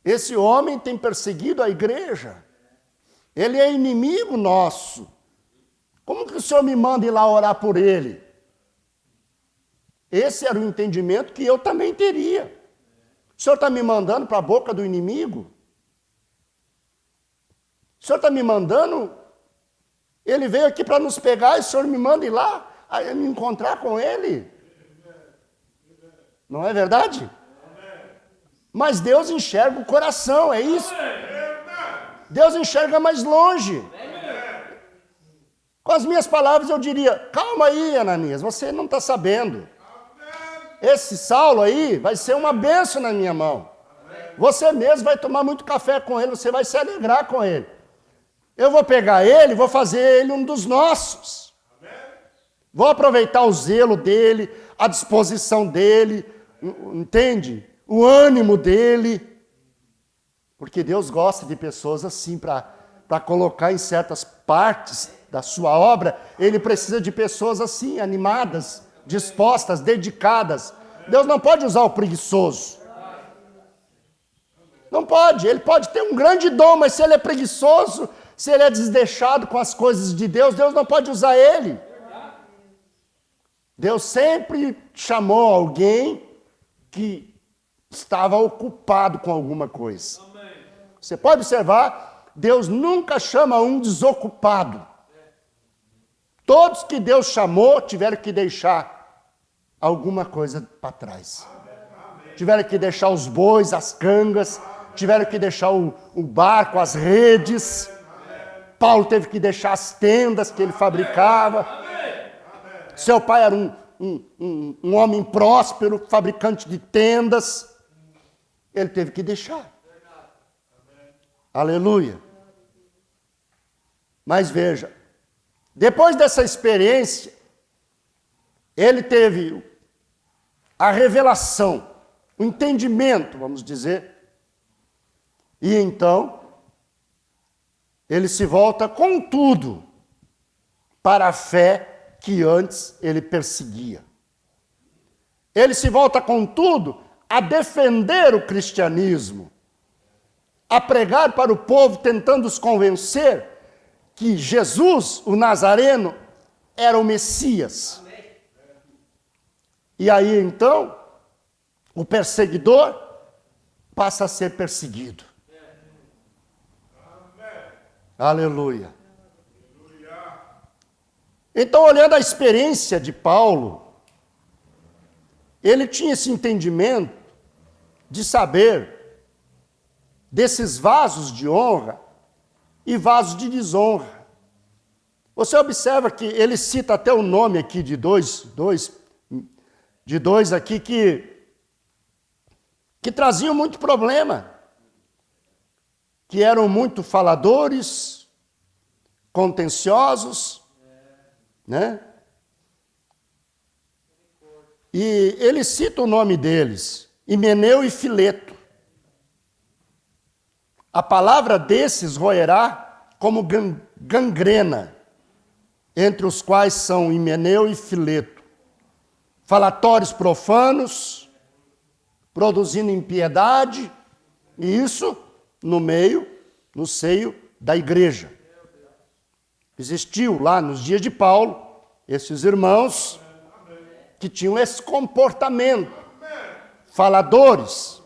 esse homem tem perseguido a igreja. Ele é inimigo nosso. Como que o Senhor me manda ir lá orar por ele? Esse era o entendimento que eu também teria. O Senhor está me mandando para a boca do inimigo? O Senhor está me mandando? Ele veio aqui para nos pegar e o Senhor me manda ir lá, aí me encontrar com ele? Não é verdade? Mas Deus enxerga o coração, é isso? Deus enxerga mais longe. Com as minhas palavras eu diria, calma aí, Ananias, você não está sabendo. Esse Saulo aí vai ser uma bênção na minha mão. Você mesmo vai tomar muito café com ele, você vai se alegrar com ele. Eu vou pegar ele, vou fazer ele um dos nossos. Vou aproveitar o zelo dele, a disposição dele, entende? O ânimo dele. Porque Deus gosta de pessoas assim, para colocar em certas partes da sua obra, ele precisa de pessoas assim, animadas, dispostas, dedicadas. Deus não pode usar o preguiçoso. Não pode, ele pode ter um grande dom, mas se ele é preguiçoso, se ele é desleixado com as coisas de Deus, Deus não pode usar ele. Deus sempre chamou alguém que estava ocupado com alguma coisa. Você pode observar, Deus nunca chama um desocupado. Todos que Deus chamou tiveram que deixar alguma coisa para trás. Tiveram que deixar os bois, as cangas, tiveram que deixar o barco, as redes. Paulo teve que deixar as tendas que ele fabricava. Seu pai era um homem próspero, fabricante de tendas. Ele teve que deixar. Aleluia. Mas veja, depois dessa experiência, ele teve a revelação, o entendimento, vamos dizer, e então ele se volta com tudo para a fé que antes ele perseguia. Ele se volta com tudo a defender o cristianismo, a pregar para o povo, tentando os convencer que Jesus, o Nazareno, era o Messias. E aí então, o perseguidor passa a ser perseguido. Aleluia. Então, olhando a experiência de Paulo, ele tinha esse entendimento de saber desses vasos de honra e vasos de desonra. Você observa que ele cita até o nome aqui de dois aqui que traziam muito problema, que eram muito faladores, contenciosos, né? E ele cita o nome deles, Himeneu e Fileto. A palavra desses roerá como gangrena, entre os quais são Himeneu e Fileto, falatórios profanos, produzindo impiedade, e isso no seio da igreja. Existiu lá nos dias de Paulo, esses irmãos que tinham esse comportamento, faladores,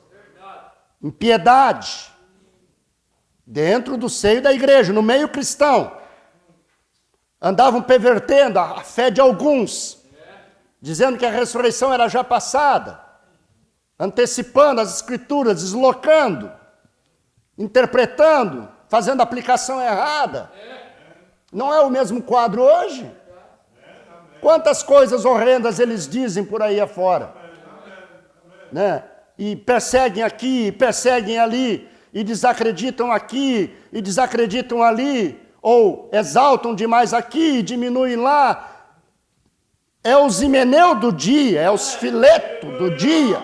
impiedade, dentro do seio da igreja, no meio cristão. Andavam pervertendo a fé de alguns, dizendo que a ressurreição era já passada, antecipando as escrituras, deslocando, interpretando, fazendo aplicação errada. Não é o mesmo quadro hoje? Quantas coisas horrendas eles dizem por aí afora, né? E perseguem aqui, e perseguem ali, e desacreditam aqui, e desacreditam ali, ou exaltam demais aqui, e diminuem lá. É os Himeneu do dia, é os Fileto do dia,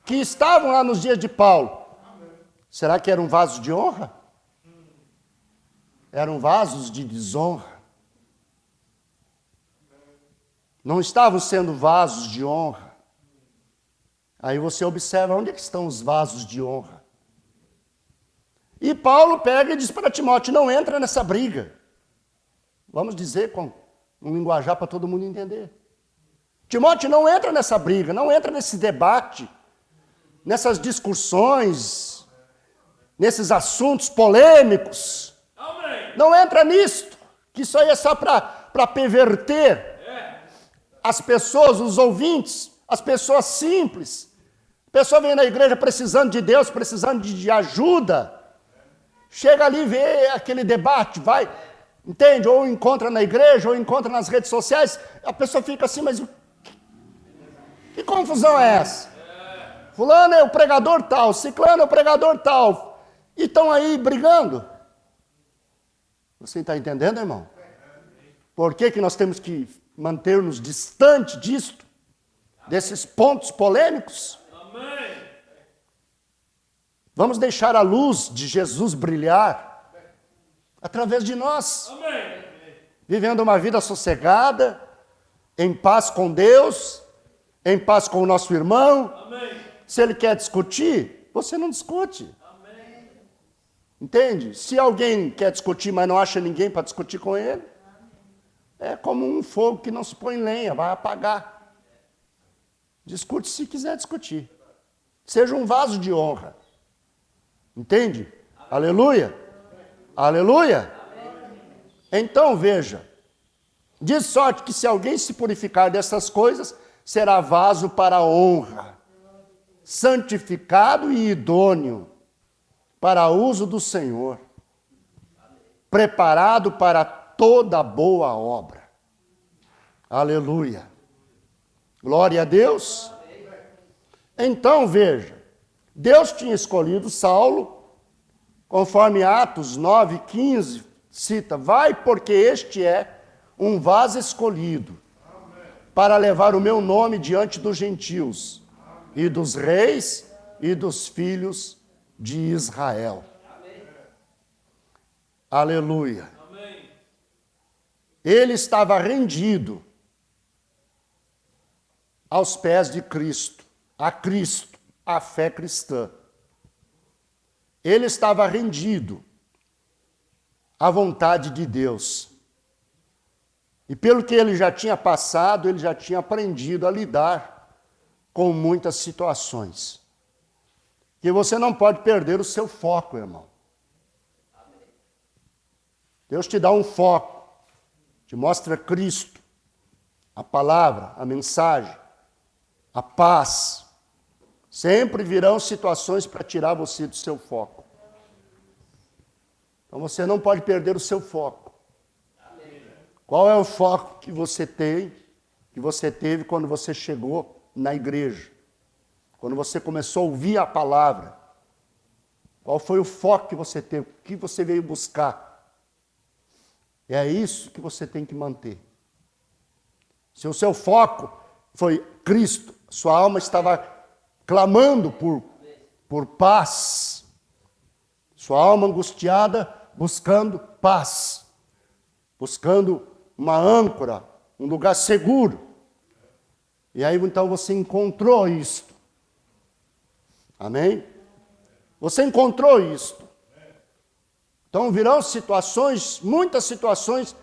que estavam lá nos dias de Paulo. Será que eram vasos de honra? Eram vasos de desonra. Não estavam sendo vasos de honra. Aí você observa onde é que estão os vasos de honra. E Paulo pega e diz para Timóteo, não entra nessa briga. Vamos dizer com um linguajar para todo mundo entender. Timóteo, não entra nessa briga, não entra nesse debate, nessas discussões, nesses assuntos polêmicos. Não entra nisto, que isso aí é só para perverter as pessoas, os ouvintes, as pessoas simples. A pessoa vem na igreja precisando de Deus, precisando de ajuda. Chega ali e vê aquele debate, vai, entende? Ou encontra na igreja, ou encontra nas redes sociais. A pessoa fica assim, mas que confusão é essa? Fulano é o pregador tal, ciclano é o pregador tal. E estão aí brigando. Você está entendendo, irmão? Por que nós temos que manter-nos distante disto, desses pontos polêmicos? Amém. Vamos deixar a luz de Jesus brilhar através de nós. Amém. Vivendo uma vida sossegada, em paz com Deus, em paz com o nosso irmão. Amém. Se ele quer discutir, você não discute. Amém. Entende? Se alguém quer discutir, mas não acha ninguém para discutir com ele, é como um fogo que não se põe lenha, vai apagar. Discute se quiser discutir. Seja um vaso de honra. Entende? Amém. Aleluia. Aleluia. Amém. Então veja, de sorte que se alguém se purificar dessas coisas, será vaso para a honra, santificado e idôneo para uso do Senhor, preparado para toda boa obra. Aleluia. Glória a Deus. Então veja, Deus tinha escolhido Saulo, conforme Atos 9:15 cita, vai porque este é um vaso escolhido para levar o meu nome diante dos gentios e dos reis e dos filhos de Israel. Aleluia. Ele estava rendido aos pés de Cristo, a fé cristã. Ele estava rendido à vontade de Deus. E pelo que ele já tinha passado, ele já tinha aprendido a lidar com muitas situações. Que você não pode perder o seu foco, irmão. Deus te dá um foco, te mostra Cristo, a palavra, a mensagem, a paz. Sempre virão situações para tirar você do seu foco. Então você não pode perder o seu foco. Qual é o foco que você tem, que você teve quando você chegou na igreja? Quando você começou a ouvir a palavra? Qual foi o foco que você teve? O que você veio buscar? É isso que você tem que manter. Se o seu foco foi Cristo, sua alma estava clamando por paz. Sua alma angustiada buscando paz. Buscando uma âncora, um lugar seguro. E aí então você encontrou isto. Amém? Você encontrou isto. Então virão situações, muitas situações,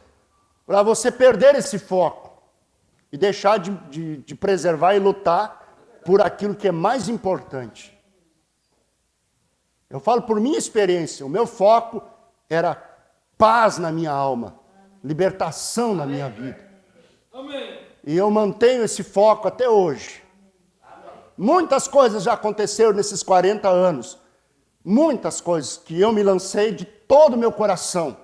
para você perder esse foco. E deixar de preservar e lutar por aquilo que é mais importante. Eu falo por minha experiência, o meu foco era paz na minha alma, libertação na minha vida. E eu mantenho esse foco até hoje. Muitas coisas já aconteceram nesses 40 anos. Muitas coisas que eu me lancei de todo o meu coração.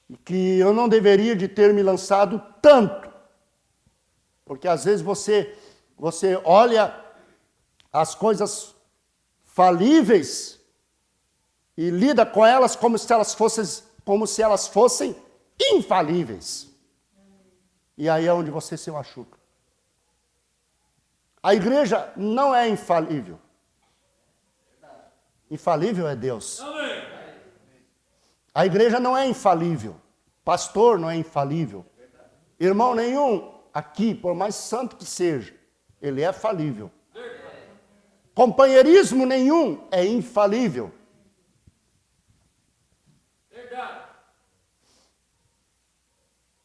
E que eu não deveria de ter me lançado tanto. Porque às vezes você olha as coisas falíveis e lida com elas como se elas fossem infalíveis. E aí é onde você se machuca. A igreja não é infalível. Infalível é Deus. A igreja não é infalível. Pastor não é infalível. Irmão nenhum aqui, por mais santo que seja, ele é falível. Companheirismo nenhum é infalível.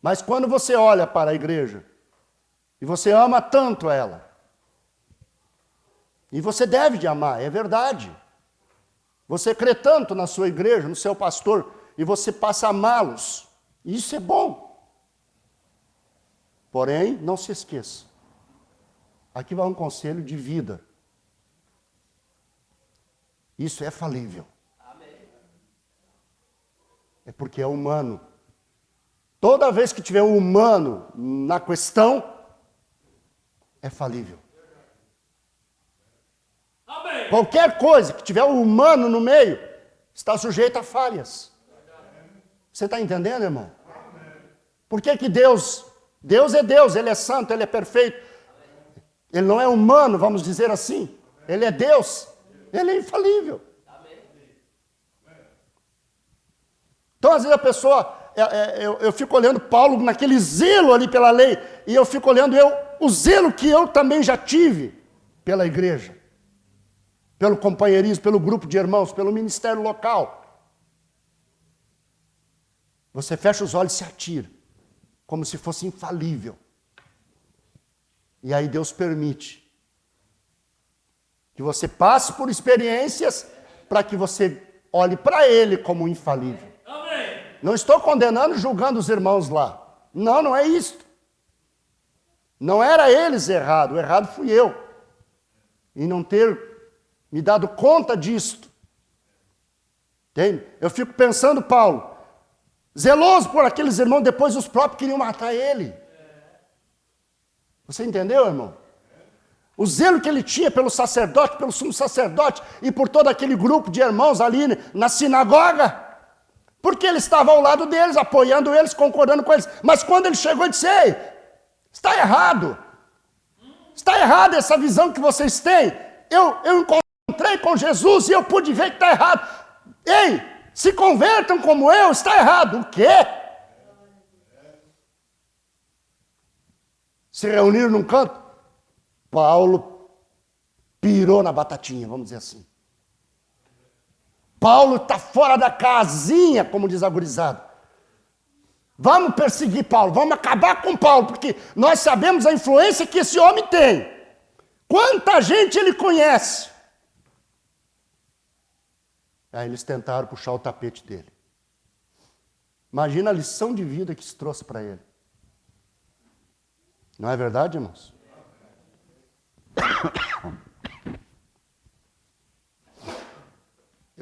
Mas quando você olha para a igreja, e você ama tanto ela, e você deve de amar, é verdade. Você crê tanto na sua igreja, no seu pastor, e você passa a amá-los. Isso é bom. Porém, não se esqueça. Aqui vai um conselho de vida. Isso é falível. É porque é humano. Toda vez que tiver um humano na questão, é falível. Qualquer coisa que tiver um humano no meio, está sujeita a falhas. Você está entendendo, irmão? Por que Deus é Deus, Ele é santo, Ele é perfeito. Ele não é humano, vamos dizer assim. Ele é Deus, Ele é infalível. Então, às vezes a pessoa, eu fico olhando Paulo naquele zelo ali pela lei, e eu fico olhando o zelo que eu também já tive pela igreja. Pelo companheirismo, pelo grupo de irmãos, pelo ministério local. Você fecha os olhos e se atira, como se fosse infalível. E aí Deus permite que você passe por experiências para que você olhe para Ele como infalível. Não estou condenando e julgando os irmãos lá. Não, não é isso. Não era eles errado, o errado fui eu. Em não ter me dado conta disto. Entende? Eu fico pensando, Paulo, zeloso por aqueles irmãos, depois os próprios queriam matar ele. Você entendeu, irmão? O zelo que ele tinha pelo sacerdote, pelo sumo sacerdote e por todo aquele grupo de irmãos ali na sinagoga. Porque ele estava ao lado deles, apoiando eles, concordando com eles. Mas quando ele chegou e disse, ei, está errado. Está errada essa visão que vocês têm. Eu encontrei com Jesus e eu pude ver que está errado. Ei, se convertam como eu, está errado. O quê? Se reuniram num canto. Paulo pirou na batatinha, vamos dizer assim. Paulo está fora da casinha, como diz a gurizada. Vamos perseguir Paulo, vamos acabar com Paulo, porque nós sabemos a influência que esse homem tem. Quanta gente ele conhece. Aí eles tentaram puxar o tapete dele. Imagina a lição de vida que isso trouxe para ele. Não é verdade, irmãos?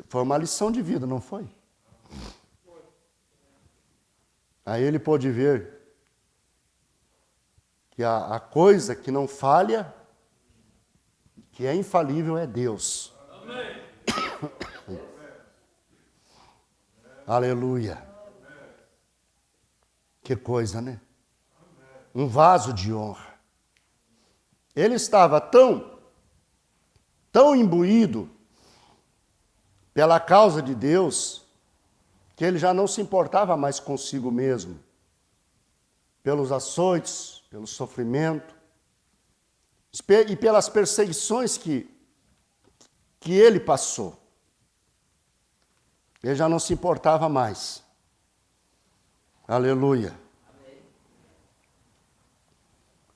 Foi uma lição de vida, não foi? Aí ele pôde ver que a coisa que não falha, que é infalível, é Deus. Amém. Aleluia. Que coisa, né? Um vaso de honra. Ele estava tão imbuído pela causa de Deus, que ele já não se importava mais consigo mesmo, pelos açoites, pelo sofrimento, e pelas perseguições que ele passou. Ele já não se importava mais. Aleluia.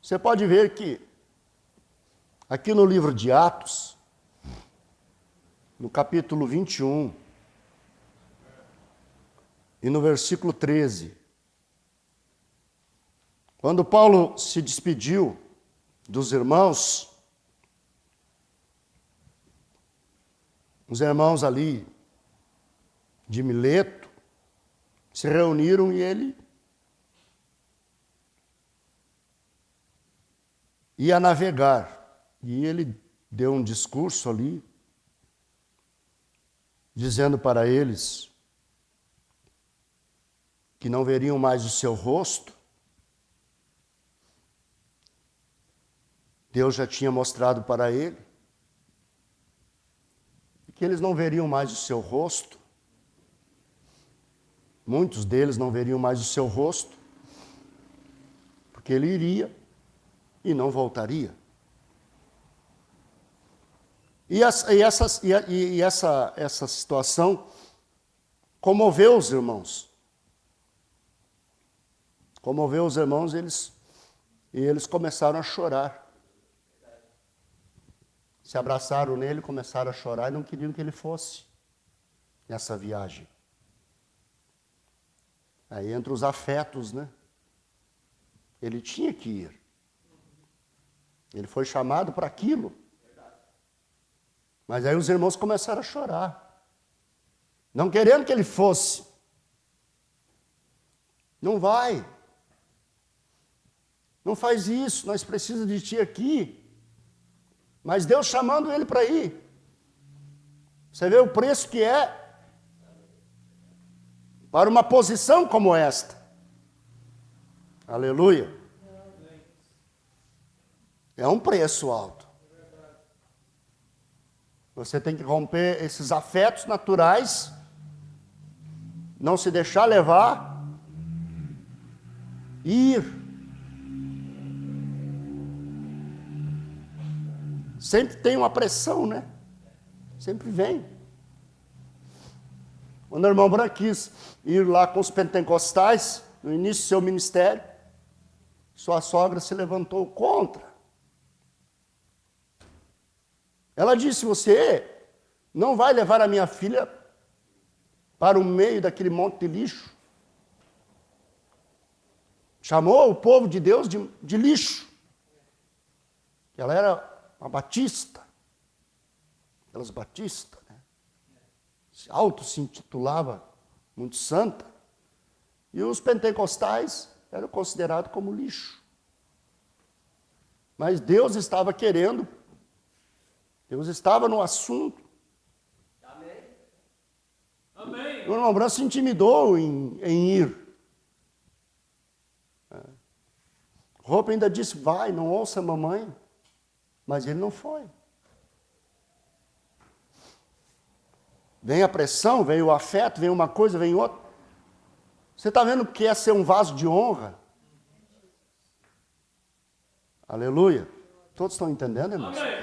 Você pode ver que aqui no livro de Atos, no capítulo 21, e no versículo 13, quando Paulo se despediu dos irmãos, os irmãos ali de Mileto se reuniram e ele ia navegar. E ele deu um discurso ali, dizendo para eles que não veriam mais o seu rosto. Deus já tinha mostrado para ele que eles não veriam mais o seu rosto. Muitos deles não veriam mais o seu rosto, porque ele iria e não voltaria. E essa situação comoveu os irmãos. Comoveu os irmãos e eles começaram a chorar. Se abraçaram nele, começaram a chorar e não queriam que ele fosse nessa viagem. Aí entra os afetos, né? Ele tinha que ir. Ele foi chamado para aquilo. Mas aí os irmãos começaram a chorar, não querendo que ele fosse. Não vai. Não faz isso, nós precisamos de ti aqui. Mas Deus chamando ele para ir. Você vê o preço que é para uma posição como esta. Aleluia. É um preço alto. Você tem que romper esses afetos naturais, não se deixar levar, ir. Sempre tem uma pressão, né? Sempre vem. Quando o irmão Branco quis ir lá com os pentecostais, no início do seu ministério, sua sogra se levantou contra. Ela disse, você não vai levar a minha filha para o meio daquele monte de lixo. Chamou o povo de Deus de lixo. Ela era uma batista. Aquelas batistas, né? Se intitulava muito santa. E os pentecostais eram considerados como lixo. Mas Deus estava querendo, Deus estava no assunto. Amém. Amém. O irmão Branco se intimidou em ir. Roupa ainda disse, vai, não ouça a mamãe. Mas ele não foi. Vem a pressão, vem o afeto, vem uma coisa, vem outra. Você está vendo o que é ser um vaso de honra? Aleluia. Todos estão entendendo, irmãos? Amém.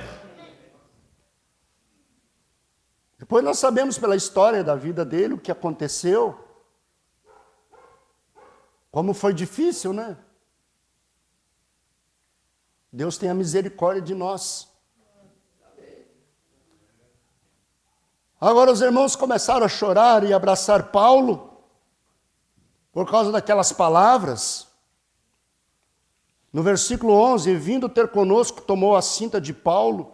Depois nós sabemos pela história da vida dele o que aconteceu. Como foi difícil, né? Deus tenha misericórdia de nós. Agora os irmãos começaram a chorar e abraçar Paulo por causa daquelas palavras. No versículo 11, vindo ter conosco, tomou a cinta de Paulo,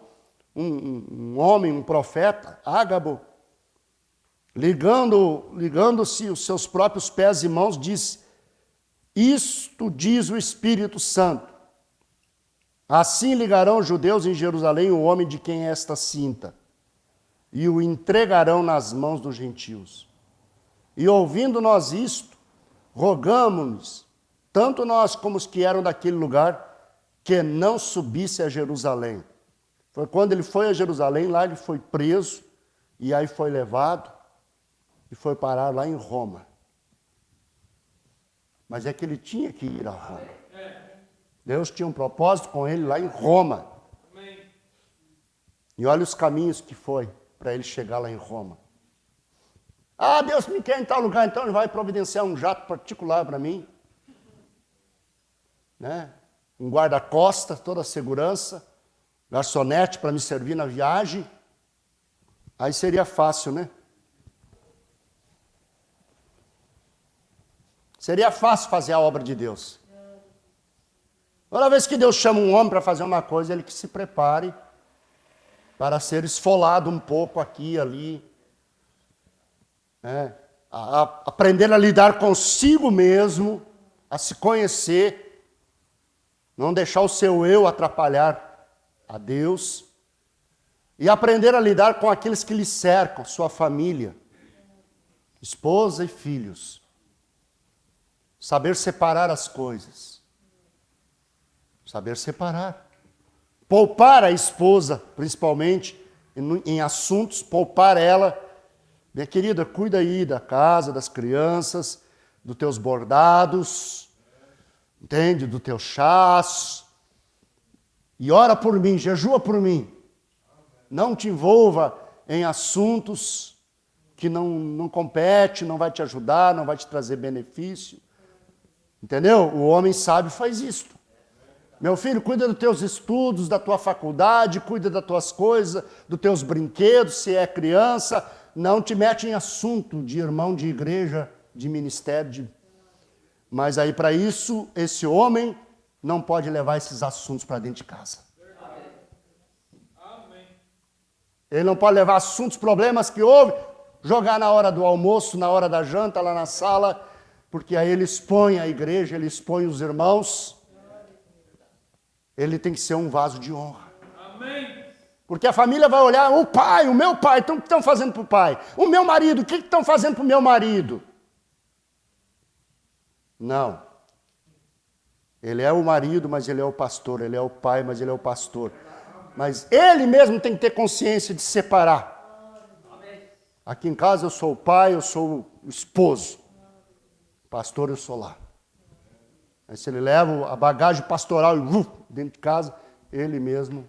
um homem, um profeta, Ágabo, ligando-se os seus próprios pés e mãos, disse, isto diz o Espírito Santo. Assim ligarão os judeus em Jerusalém o homem de quem é esta cinta, e o entregarão nas mãos dos gentios. E ouvindo nós isto, rogamo-nos, tanto nós como os que eram daquele lugar, que não subisse a Jerusalém. Foi quando ele foi a Jerusalém, lá ele foi preso, e aí foi levado, e foi parar lá em Roma. Mas é que ele tinha que ir a Roma. Deus tinha um propósito com ele lá em Roma. E olha os caminhos que foi para ele chegar lá em Roma. Ah, Deus me quer em tal lugar, então ele vai providenciar um jato particular para mim. Né? Um guarda-costas, toda a segurança, garçonete para me servir na viagem. Aí seria fácil, né? Seria fácil fazer a obra de Deus. Toda vez que Deus chama um homem para fazer uma coisa, ele que se prepare para ser esfolado um pouco aqui e ali. Né? Aprender a lidar consigo mesmo, a se conhecer, não deixar o seu eu atrapalhar a Deus, e aprender a lidar com aqueles que lhe cercam, sua família, esposa e filhos. Saber separar as coisas. Saber separar. Poupar a esposa, principalmente, em assuntos, poupar ela. Minha querida, cuida aí da casa, das crianças, dos teus bordados, entende? Do teu chás. E ora por mim, jejua por mim. Não te envolva em assuntos que não compete, não vai te ajudar, não vai te trazer benefício. Entendeu? O homem sábio faz isto. Meu filho, cuida dos teus estudos, da tua faculdade, cuida das tuas coisas, dos teus brinquedos, se é criança. Não te mete em assunto de irmão de igreja, de ministério. Mas aí, para isso, esse homem não pode levar esses assuntos para dentro de casa. Amém. Ele não pode levar assuntos, problemas que houve, jogar na hora do almoço, na hora da janta, lá na sala, porque aí ele expõe a igreja, ele expõe os irmãos. Ele tem que ser um vaso de honra. Amém. Porque a família vai olhar, o pai, o meu pai, então o que estão fazendo para o pai? O meu marido, o que estão fazendo para o meu marido? Não. Ele é o marido, mas ele é o pastor. Ele é o pai, mas ele é o pastor. Mas ele mesmo tem que ter consciência de separar. Aqui em casa eu sou o pai, eu sou o esposo. Pastor, eu sou lá. Aí se ele leva a bagagem pastoral dentro de casa, ele mesmo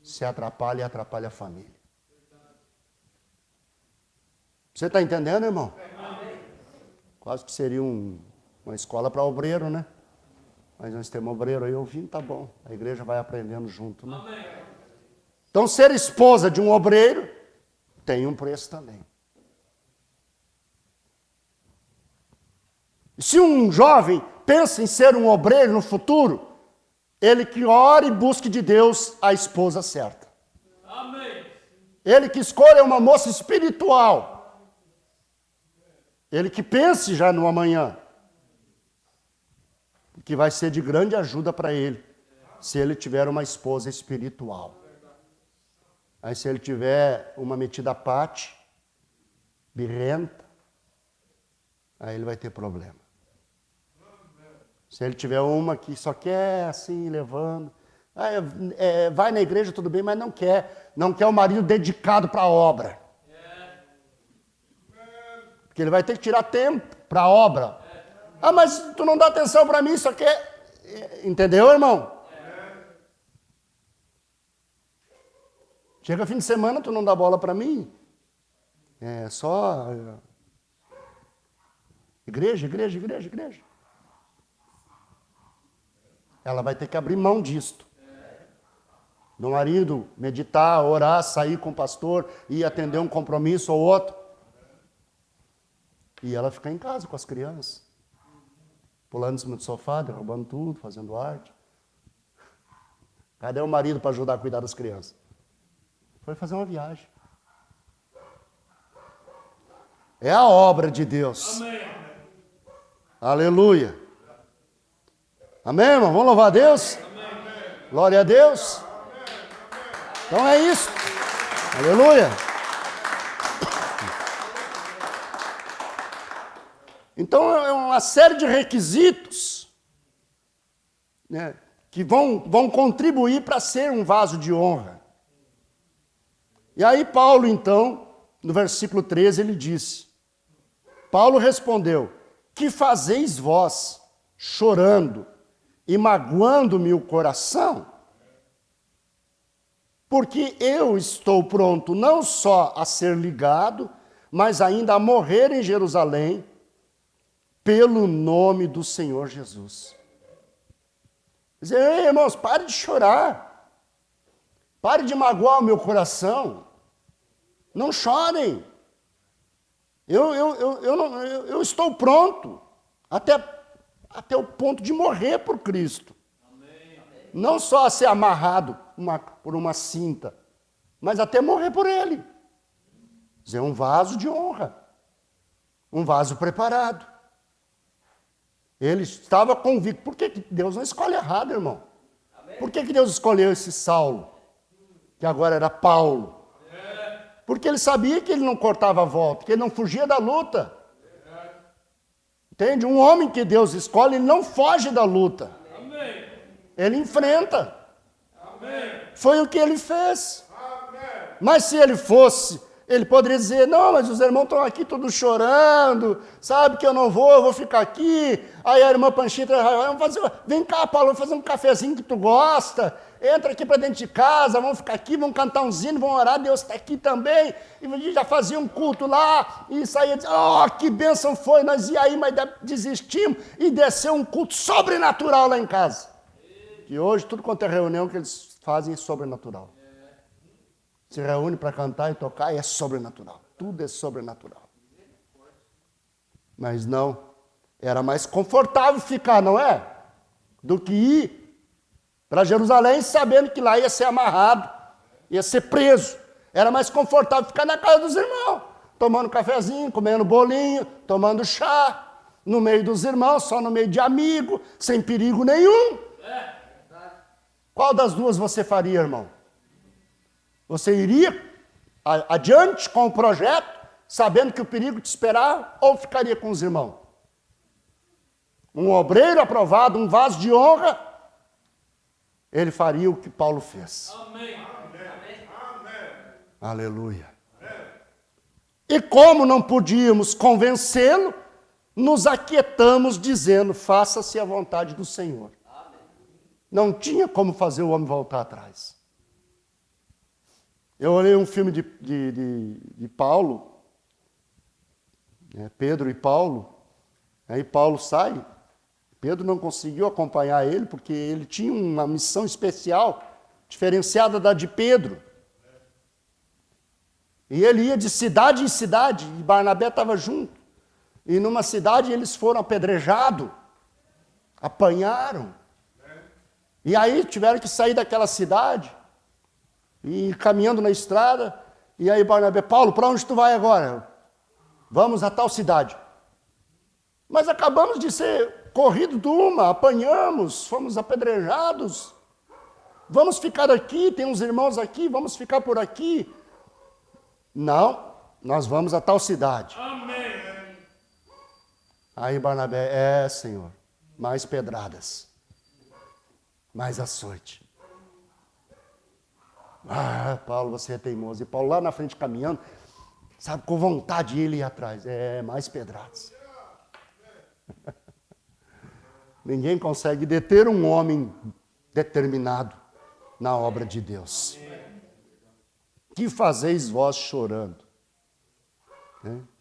se atrapalha e atrapalha a família. Você está entendendo, irmão? Quase que seria uma escola para obreiro, né? Mas nós temos obreiro aí ouvindo, tá bom. A igreja vai aprendendo junto, né? Então, ser esposa de um obreiro tem um preço também. Se um jovem pensa em ser um obreiro no futuro, ele que ore e busque de Deus a esposa certa. Amém. Ele que escolha uma moça espiritual. Ele que pense já no amanhã. Que vai ser de grande ajuda para ele, se ele tiver uma esposa espiritual. Aí se ele tiver uma metida pate, birrenta, aí ele vai ter problema. Se ele tiver uma que só quer assim, levando, vai na igreja tudo bem, mas não quer o marido dedicado para a obra. Porque ele vai ter que tirar tempo para a obra. Ah, mas tu não dá atenção para mim, só quer... Entendeu, irmão? Chega fim de semana, tu não dá bola para mim. É só... Igreja. Ela vai ter que abrir mão disto. Do marido meditar, orar, sair com o pastor, ir atender um compromisso ou outro. E ela ficar em casa com as crianças. Pulando em cima do sofá, derrubando tudo, fazendo arte. Cadê o marido para ajudar a cuidar das crianças? Foi fazer uma viagem. É a obra de Deus. Amém. Aleluia. Amém, irmão? Vamos louvar a Deus? Amém. Glória a Deus. Então é isso. Aleluia. Então é uma série de requisitos, né, que vão contribuir para ser um vaso de honra. E aí Paulo, então, no versículo 13, ele disse, Paulo respondeu, que fazeis vós, chorando e magoando-me o coração? Porque eu estou pronto não só a ser ligado, mas ainda a morrer em Jerusalém, pelo nome do Senhor Jesus. Dizer, ei, irmãos, pare de chorar. Pare de magoar o meu coração. Não chorem. Eu estou pronto até o ponto de morrer por Cristo. Amém. Não só a ser amarrado por uma cinta, mas até morrer por Ele. Dizer, um vaso de honra. Um vaso preparado. Ele estava convicto. Por que Deus não escolhe errado, irmão? Amém. Por que Deus escolheu esse Saulo, que agora era Paulo? Porque ele sabia que ele não cortava a volta, que ele não fugia da luta. Entende? Um homem que Deus escolhe, ele não foge da luta. Amém. Ele enfrenta. Amém. Foi o que ele fez. Amém. Mas se ele fosse, ele poderia dizer, não, mas os irmãos estão aqui todos chorando, sabe que eu vou ficar aqui. Aí a irmã Panchita, vem cá, Paulo, vamos fazer um cafezinho que tu gosta. Entra aqui para dentro de casa, vamos ficar aqui, vamos cantar um hino, vamos orar, Deus está aqui também. E a gente já fazia um culto lá, e saía dizendo, oh, que bênção foi, nós ia aí, mas desistimos, e desceu um culto sobrenatural lá em casa. E hoje, tudo quanto é reunião que eles fazem é sobrenatural. Se reúne para cantar e tocar e é sobrenatural. Tudo é sobrenatural. Mas não, era mais confortável ficar, não é? Do que ir para Jerusalém sabendo que lá ia ser amarrado, ia ser preso. Era mais confortável ficar na casa dos irmãos, tomando cafezinho, comendo bolinho, tomando chá, no meio dos irmãos, só no meio de amigo, sem perigo nenhum. Qual das duas você faria, irmão? Você iria adiante com o projeto, sabendo que o perigo te esperava, ou ficaria com os irmãos? Um obreiro aprovado, um vaso de honra, ele faria o que Paulo fez. Amém. Aleluia. E como não podíamos convencê-lo, nos aquietamos dizendo, faça-se a vontade do Senhor. Não tinha como fazer o homem voltar atrás. Eu olhei um filme de Paulo, Pedro e Paulo, aí Paulo sai, Pedro não conseguiu acompanhar ele, porque ele tinha uma missão especial, diferenciada da de Pedro. E ele ia de cidade em cidade, e Barnabé estava junto. E numa cidade eles foram apedrejados. Apanharam. E aí tiveram que sair daquela cidade, e caminhando na estrada, e aí Barnabé, Paulo, para onde tu vai agora? Vamos a tal cidade. Mas acabamos de ser corridos de uma, apanhamos, fomos apedrejados. Vamos ficar aqui, tem uns irmãos aqui, vamos ficar por aqui. Não, nós vamos a tal cidade. Amém. Aí Barnabé, Senhor, mais pedradas, mais açoite. Ah, Paulo, você é teimoso. E Paulo lá na frente caminhando, sabe, com vontade de ele ir atrás. Mais pedradas. Ninguém consegue deter um homem determinado na obra de Deus. Que fazeis vós chorando?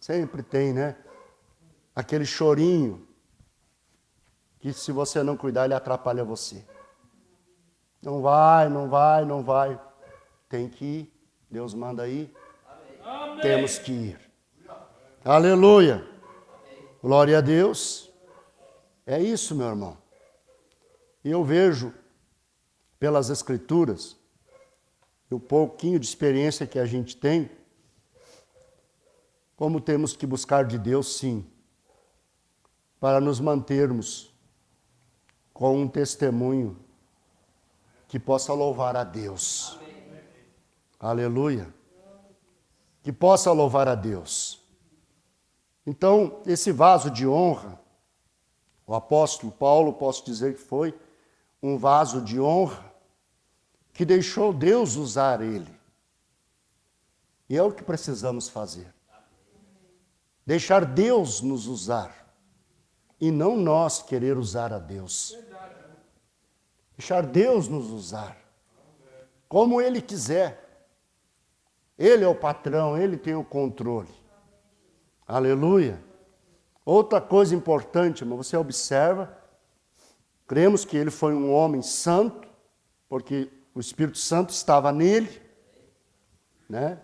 Sempre tem, né? Aquele chorinho que se você não cuidar, ele atrapalha você. Não vai, não vai, não vai. Tem que ir. Deus manda ir. Amém. Temos que ir. Aleluia. Glória a Deus. É isso, meu irmão. E eu vejo pelas Escrituras, e o pouquinho de experiência que a gente tem, como temos que buscar de Deus, sim, para nos mantermos com um testemunho que possa louvar a Deus. Aleluia. Que possa louvar a Deus. Então, esse vaso de honra, o apóstolo Paulo, posso dizer que foi um vaso de honra que deixou Deus usar ele. E é o que precisamos fazer. Deixar Deus nos usar. E não nós querer usar a Deus. Deixar Deus nos usar. Como Ele quiser. Ele é o patrão, Ele tem o controle. Aleluia. Outra coisa importante, irmão, você observa, cremos que ele foi um homem santo, porque o Espírito Santo estava nele, né?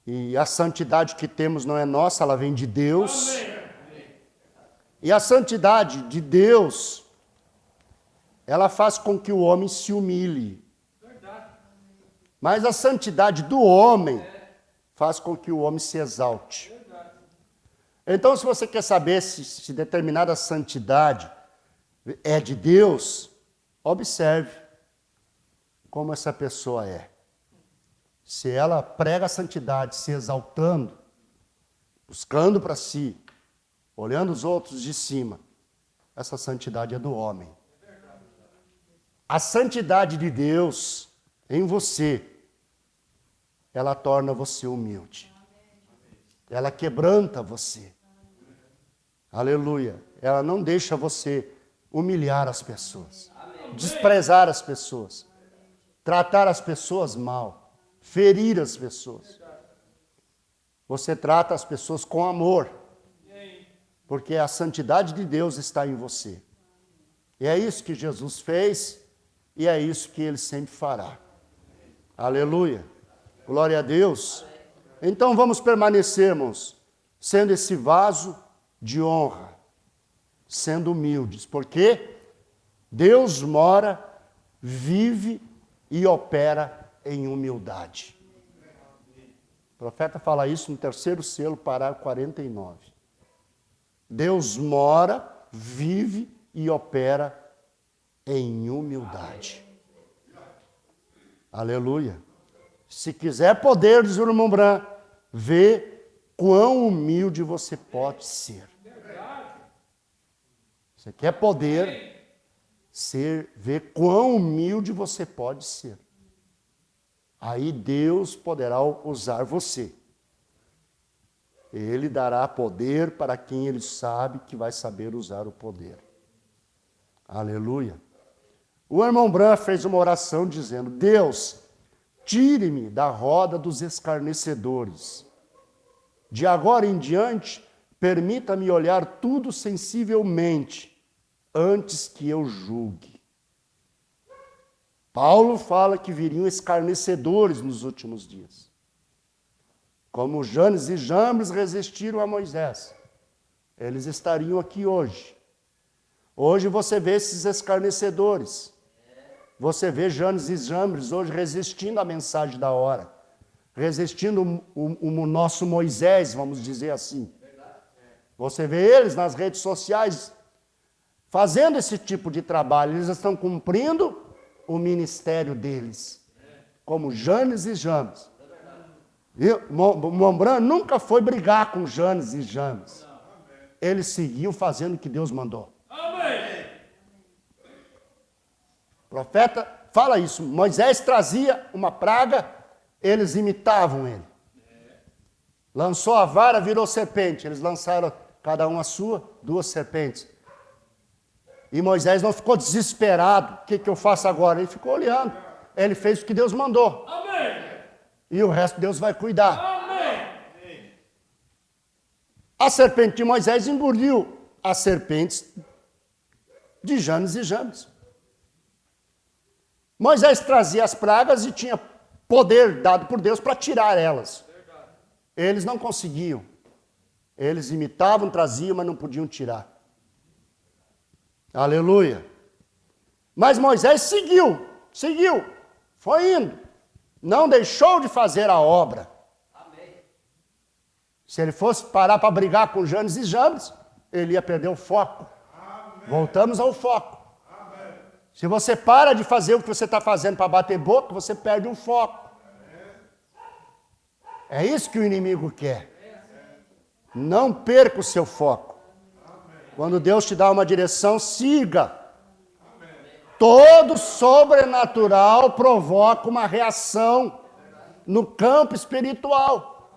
E a santidade que temos não é nossa, ela vem de Deus. E a santidade de Deus, ela faz com que o homem se humilhe. Mas a santidade do homem faz com que o homem se exalte. Então, se você quer saber se determinada santidade é de Deus, observe como essa pessoa é. Se ela prega a santidade se exaltando, buscando para si, olhando os outros de cima, essa santidade é do homem. A santidade de Deus em você, ela torna você humilde. Ela quebranta você. Aleluia. Ela não deixa você humilhar as pessoas, desprezar as pessoas, tratar as pessoas mal, ferir as pessoas. Você trata as pessoas com amor, porque a santidade de Deus está em você. E é isso que Jesus fez e é isso que Ele sempre fará. Aleluia. Glória a Deus. Então vamos permanecer, irmãos, sendo esse vaso de honra, sendo humildes, porque Deus mora, vive e opera em humildade. O profeta fala isso no 3º selo, parágrafo 49. Deus mora, vive e opera em humildade. Aleluia. Se quiser poder, diz o irmão Bran, vê quão humilde você pode ser. Você quer poder ver quão humilde você pode ser. Aí Deus poderá usar você. Ele dará poder para quem Ele sabe que vai saber usar o poder. Aleluia. O irmão Bran fez uma oração dizendo: Deus, tire-me da roda dos escarnecedores. De agora em diante, permita-me olhar tudo sensivelmente, antes que eu julgue. Paulo fala que viriam escarnecedores nos últimos dias. Como Janes e Jambres resistiram a Moisés, eles estariam aqui hoje. Hoje você vê esses escarnecedores. Você vê Janes e Jambres hoje resistindo à mensagem da hora. Resistindo o nosso Moisés, vamos dizer assim. Você vê eles nas redes sociais fazendo esse tipo de trabalho. Eles estão cumprindo o ministério deles. Como Janes e Jambres. E Mombrã nunca foi brigar com Janes e Jambres. Ele seguiu fazendo o que Deus mandou. O profeta fala isso. Moisés trazia uma praga, eles imitavam ele. Lançou a vara, virou serpente. Eles lançaram cada um a sua, 2 serpentes. E Moisés não ficou desesperado. O que eu faço agora? Ele ficou olhando. Ele fez o que Deus mandou. Amém. E o resto Deus vai cuidar. Amém. A serpente de Moisés engoliu as serpentes de Janes e Jambres. Moisés trazia as pragas e tinha poder dado por Deus para tirar elas. Eles não conseguiam. Eles imitavam, traziam, mas não podiam tirar. Aleluia. Mas Moisés seguiu, foi indo. Não deixou de fazer a obra. Se ele fosse parar para brigar com Janes e Jambres, ele ia perder o foco. Voltamos ao foco. Se você para de fazer o que você está fazendo para bater boca, você perde o foco. É isso que o inimigo quer. Não perca o seu foco. Quando Deus te dá uma direção, siga. Todo sobrenatural provoca uma reação no campo espiritual.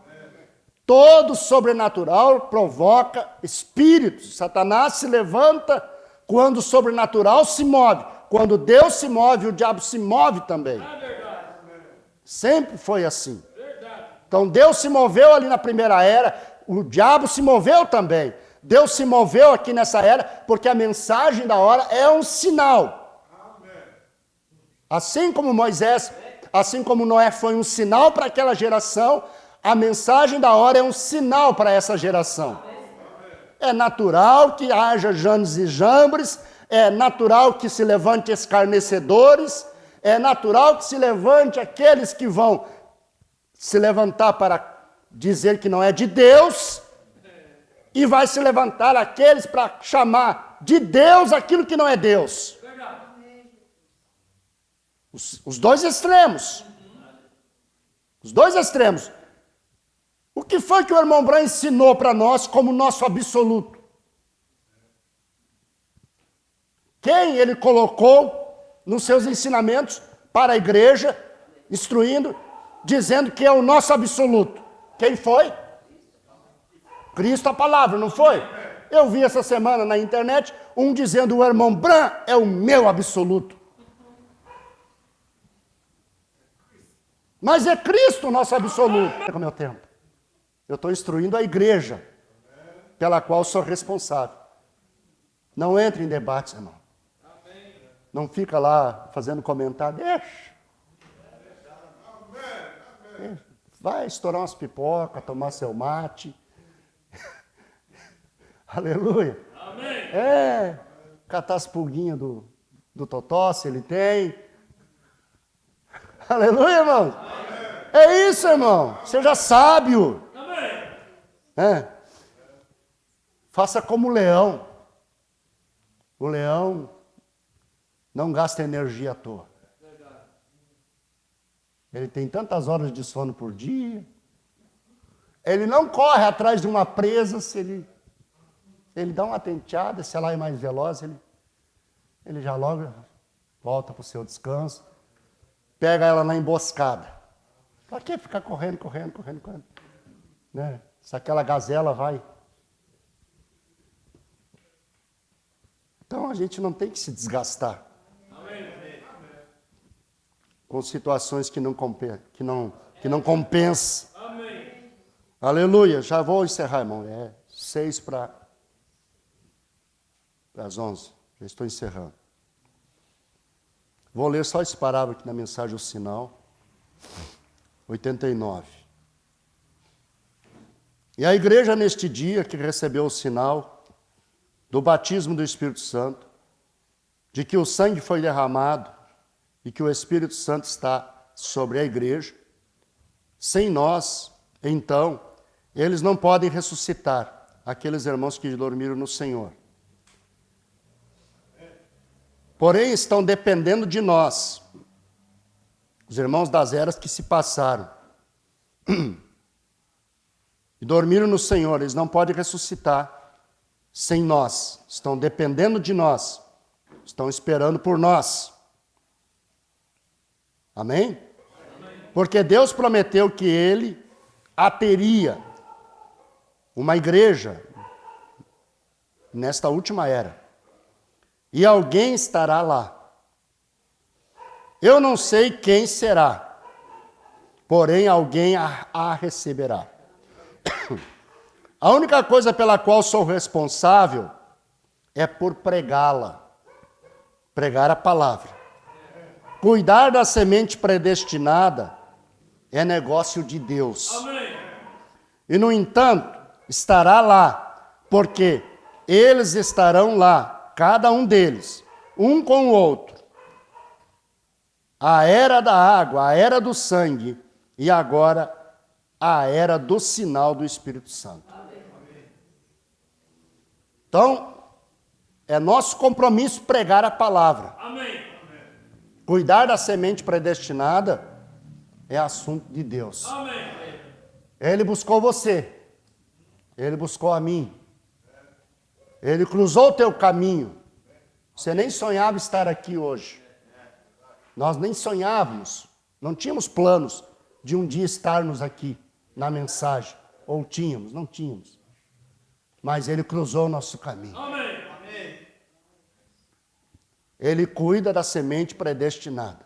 Todo sobrenatural provoca espíritos. Satanás se levanta quando o sobrenatural se move. Quando Deus se move, o diabo se move também. Sempre foi assim. Então Deus se moveu ali na primeira era, o diabo se moveu também. Deus se moveu aqui nessa era, porque a mensagem da hora é um sinal. Assim como Moisés, assim como Noé foi um sinal para aquela geração, a mensagem da hora é um sinal para essa geração. É natural que haja Janes e Jambres, é natural que se levante escarnecedores, é natural que se levante aqueles que vão se levantar para dizer que não é de Deus, e vai se levantar aqueles para chamar de Deus aquilo que não é Deus. Os dois extremos. Os dois extremos. O que foi que o irmão Branham ensinou para nós como nosso absoluto? Quem ele colocou nos seus ensinamentos para a igreja, instruindo, dizendo que é o nosso absoluto? Quem foi? Cristo a palavra, não foi? Eu vi essa semana na internet um dizendo o irmão Branham é o meu absoluto. Mas é Cristo o nosso absoluto. É o meu tempo. Eu estou instruindo a igreja pela qual sou responsável. Não entre em debates, irmão. Não fica lá fazendo comentário. Deixa. Vai estourar umas pipocas, tomar seu mate. Aleluia. É, catar as pulguinhas do totó, se ele tem. Aleluia, irmão. É isso, irmão. Seja sábio. É. Faça como o leão. O leão não gasta energia à toa. Ele tem tantas horas de sono por dia. Ele não corre atrás de uma presa se ele dá uma tenteada, se ela é mais veloz, ele já logo volta para o seu descanso. Pega ela na emboscada. Para que ficar correndo? Né? Se aquela gazela vai. Então a gente não tem que se desgastar. Com situações que não compensam. Aleluia. Já vou encerrar, irmão. É 6 para as 11. Já estou encerrando. Vou ler só esse parágrafo aqui na mensagem O Sinal. 89. E a igreja neste dia que recebeu o sinal do batismo do Espírito Santo de que o sangue foi derramado e que o Espírito Santo está sobre a igreja, sem nós, então, eles não podem ressuscitar aqueles irmãos que dormiram no Senhor. Porém, estão dependendo de nós, os irmãos das eras que se passaram e dormiram no Senhor, eles não podem ressuscitar sem nós, estão dependendo de nós, estão esperando por nós. Amém? Porque Deus prometeu que Ele teria uma igreja nesta última era. E alguém estará lá. Eu não sei quem será, porém alguém a receberá. A única coisa pela qual sou responsável é por pregá-la, pregar a palavra. Cuidar da semente predestinada é negócio de Deus. Amém. E, no entanto, estará lá, porque eles estarão lá, cada um deles, um com o outro. A era da água, a era do sangue, e agora a era do sinal do Espírito Santo. Então, é nosso compromisso pregar a palavra. Amém. Cuidar da semente predestinada é assunto de Deus. Amém. Ele buscou você. Ele buscou a mim. Ele cruzou o teu caminho. Você nem sonhava estar aqui hoje. Nós nem sonhávamos. Não tínhamos planos de um dia estarmos aqui na mensagem. Ou tínhamos, não tínhamos. Mas Ele cruzou o nosso caminho. Amém. Ele cuida da semente predestinada.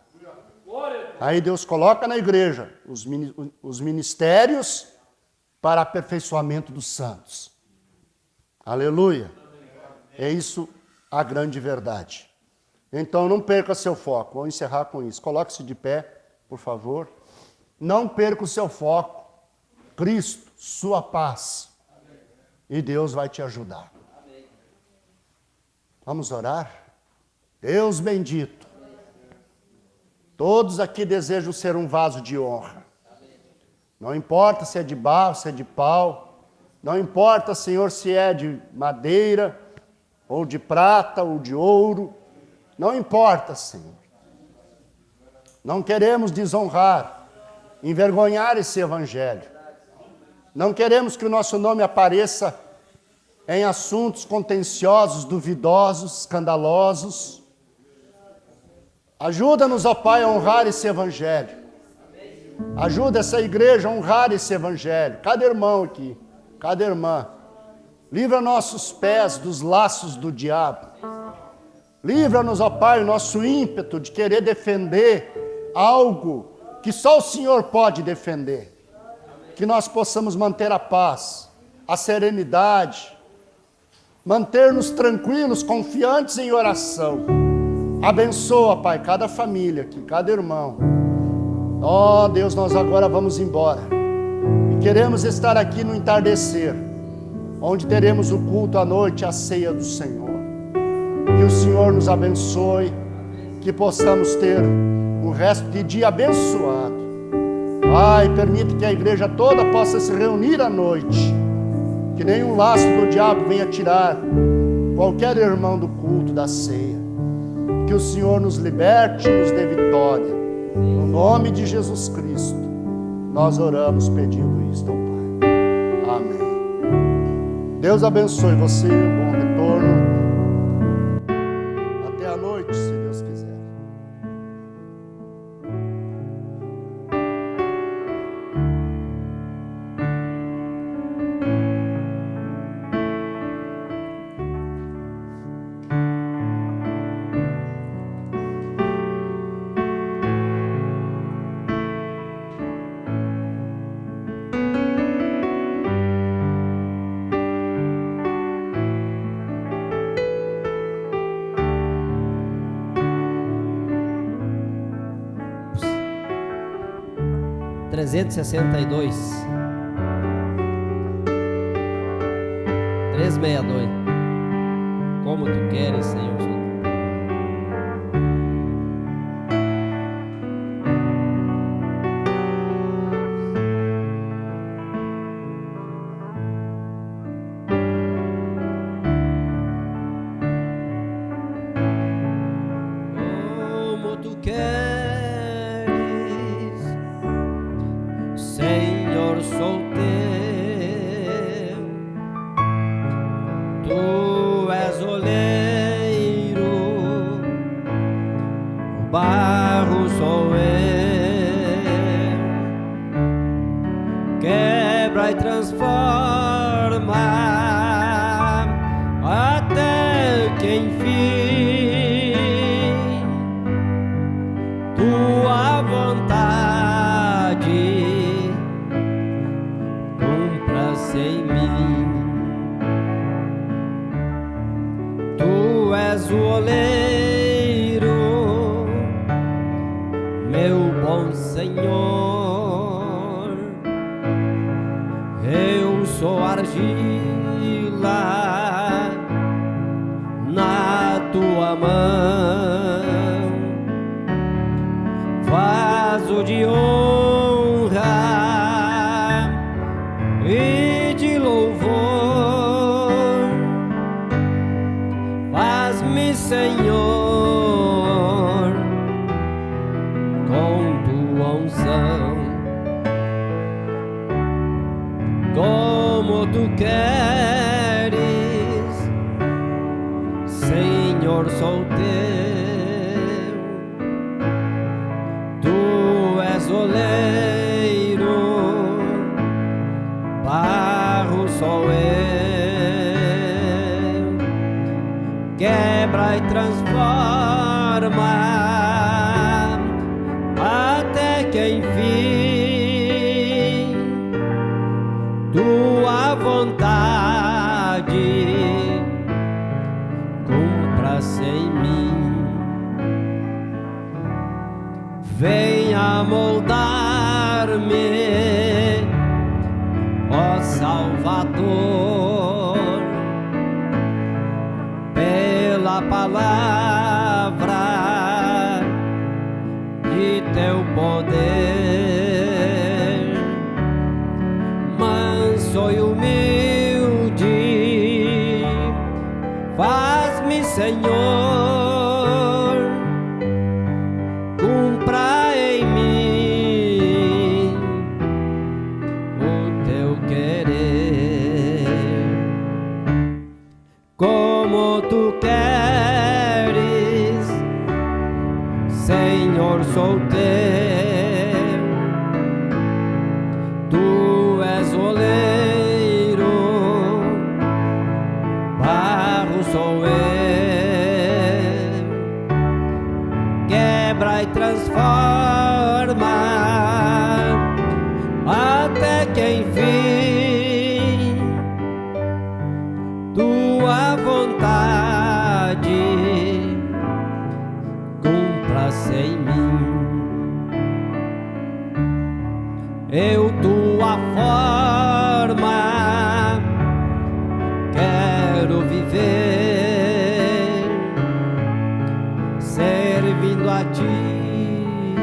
Glória. Aí Deus coloca na igreja os ministérios para aperfeiçoamento dos santos. Aleluia. É isso a grande verdade. Então não perca seu foco. Vou encerrar com isso. Coloque-se de pé, por favor. Não perca o seu foco. Cristo, sua paz. E Deus vai te ajudar. Vamos orar? Deus bendito. Todos aqui desejam ser um vaso de honra. Não importa se é de barro, se é de pau. Não importa, Senhor, se é de madeira, ou de prata, ou de ouro. Não importa, Senhor. Não queremos desonrar, envergonhar esse evangelho. Não queremos que o nosso nome apareça em assuntos contenciosos, duvidosos, escandalosos. Ajuda-nos, ó Pai, a honrar esse evangelho. Ajuda essa igreja a honrar esse evangelho. Cada irmão aqui, cada irmã. Livra nossos pés dos laços do diabo. Livra-nos, ó Pai, o nosso ímpeto de querer defender algo que só o Senhor pode defender. Que nós possamos manter a paz, a serenidade, manter-nos tranquilos, confiantes em oração. Abençoa, Pai, cada família aqui, cada irmão. Ó Deus, nós agora vamos embora. E queremos estar aqui no entardecer, onde teremos o culto à noite, a ceia do Senhor. Que o Senhor nos abençoe, que possamos ter um resto de dia abençoado. Pai, permita que a igreja toda possa se reunir à noite. Que nenhum laço do diabo venha tirar qualquer irmão do culto, da ceia. Que o Senhor nos liberte e nos dê vitória. No nome de Jesus Cristo, nós oramos pedindo isto ao Pai. Amém. Deus abençoe você, bom retorno. Até a noite, se Deus quiser. (362) 362. Como tu queres, Senhor. até que enfim tua vontade cumpra-se em mim. Tu és o oleiro, meu bom Senhor, eu sou argila na tua mão, vaso de honra e de louvor. Faz-me, Senhor, com tua unção, como tu queres, Senhor, sou teu. Tu és oleiro, barro sou eu. Quebra e transforma até que enfim tua vontade cumpra-se em mim. Venha moldar-me, ó Salvador, pela palavra de teu poder, manso e humilde, faz-me, Senhor, cumpra em mim o teu querer, como tu queres, Senhor, sou teu. Tu és oleiro, barro sou eu. Quebra e transforma até que enfim tua vontade cumpra-se em mim. Eu tua forma quero viver, servindo a ti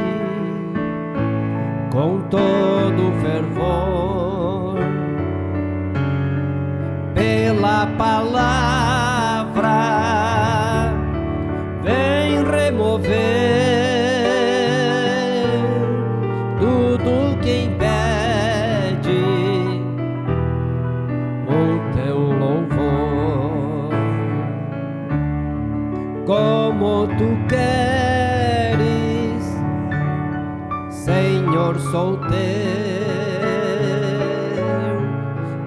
com todo fervor, pela palavra vem remover tudo que impede o teu louvor, como tu queres, Senhor, sou teu.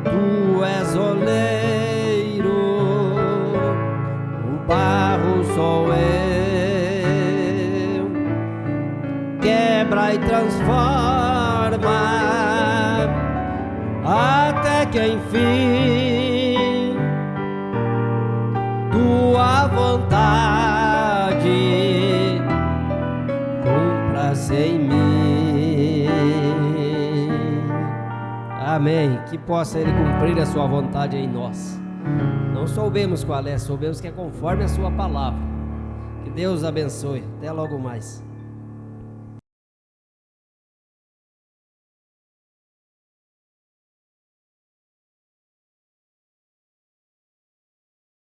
Tu és oleiro, o barro sou eu. Quebra e transforma até que enfim tua vontade cumpra-se em mim. Amém. Que possa Ele cumprir a sua vontade em nós. Não soubemos qual é, soubemos que é conforme a sua palavra. Que Deus abençoe. Até logo mais.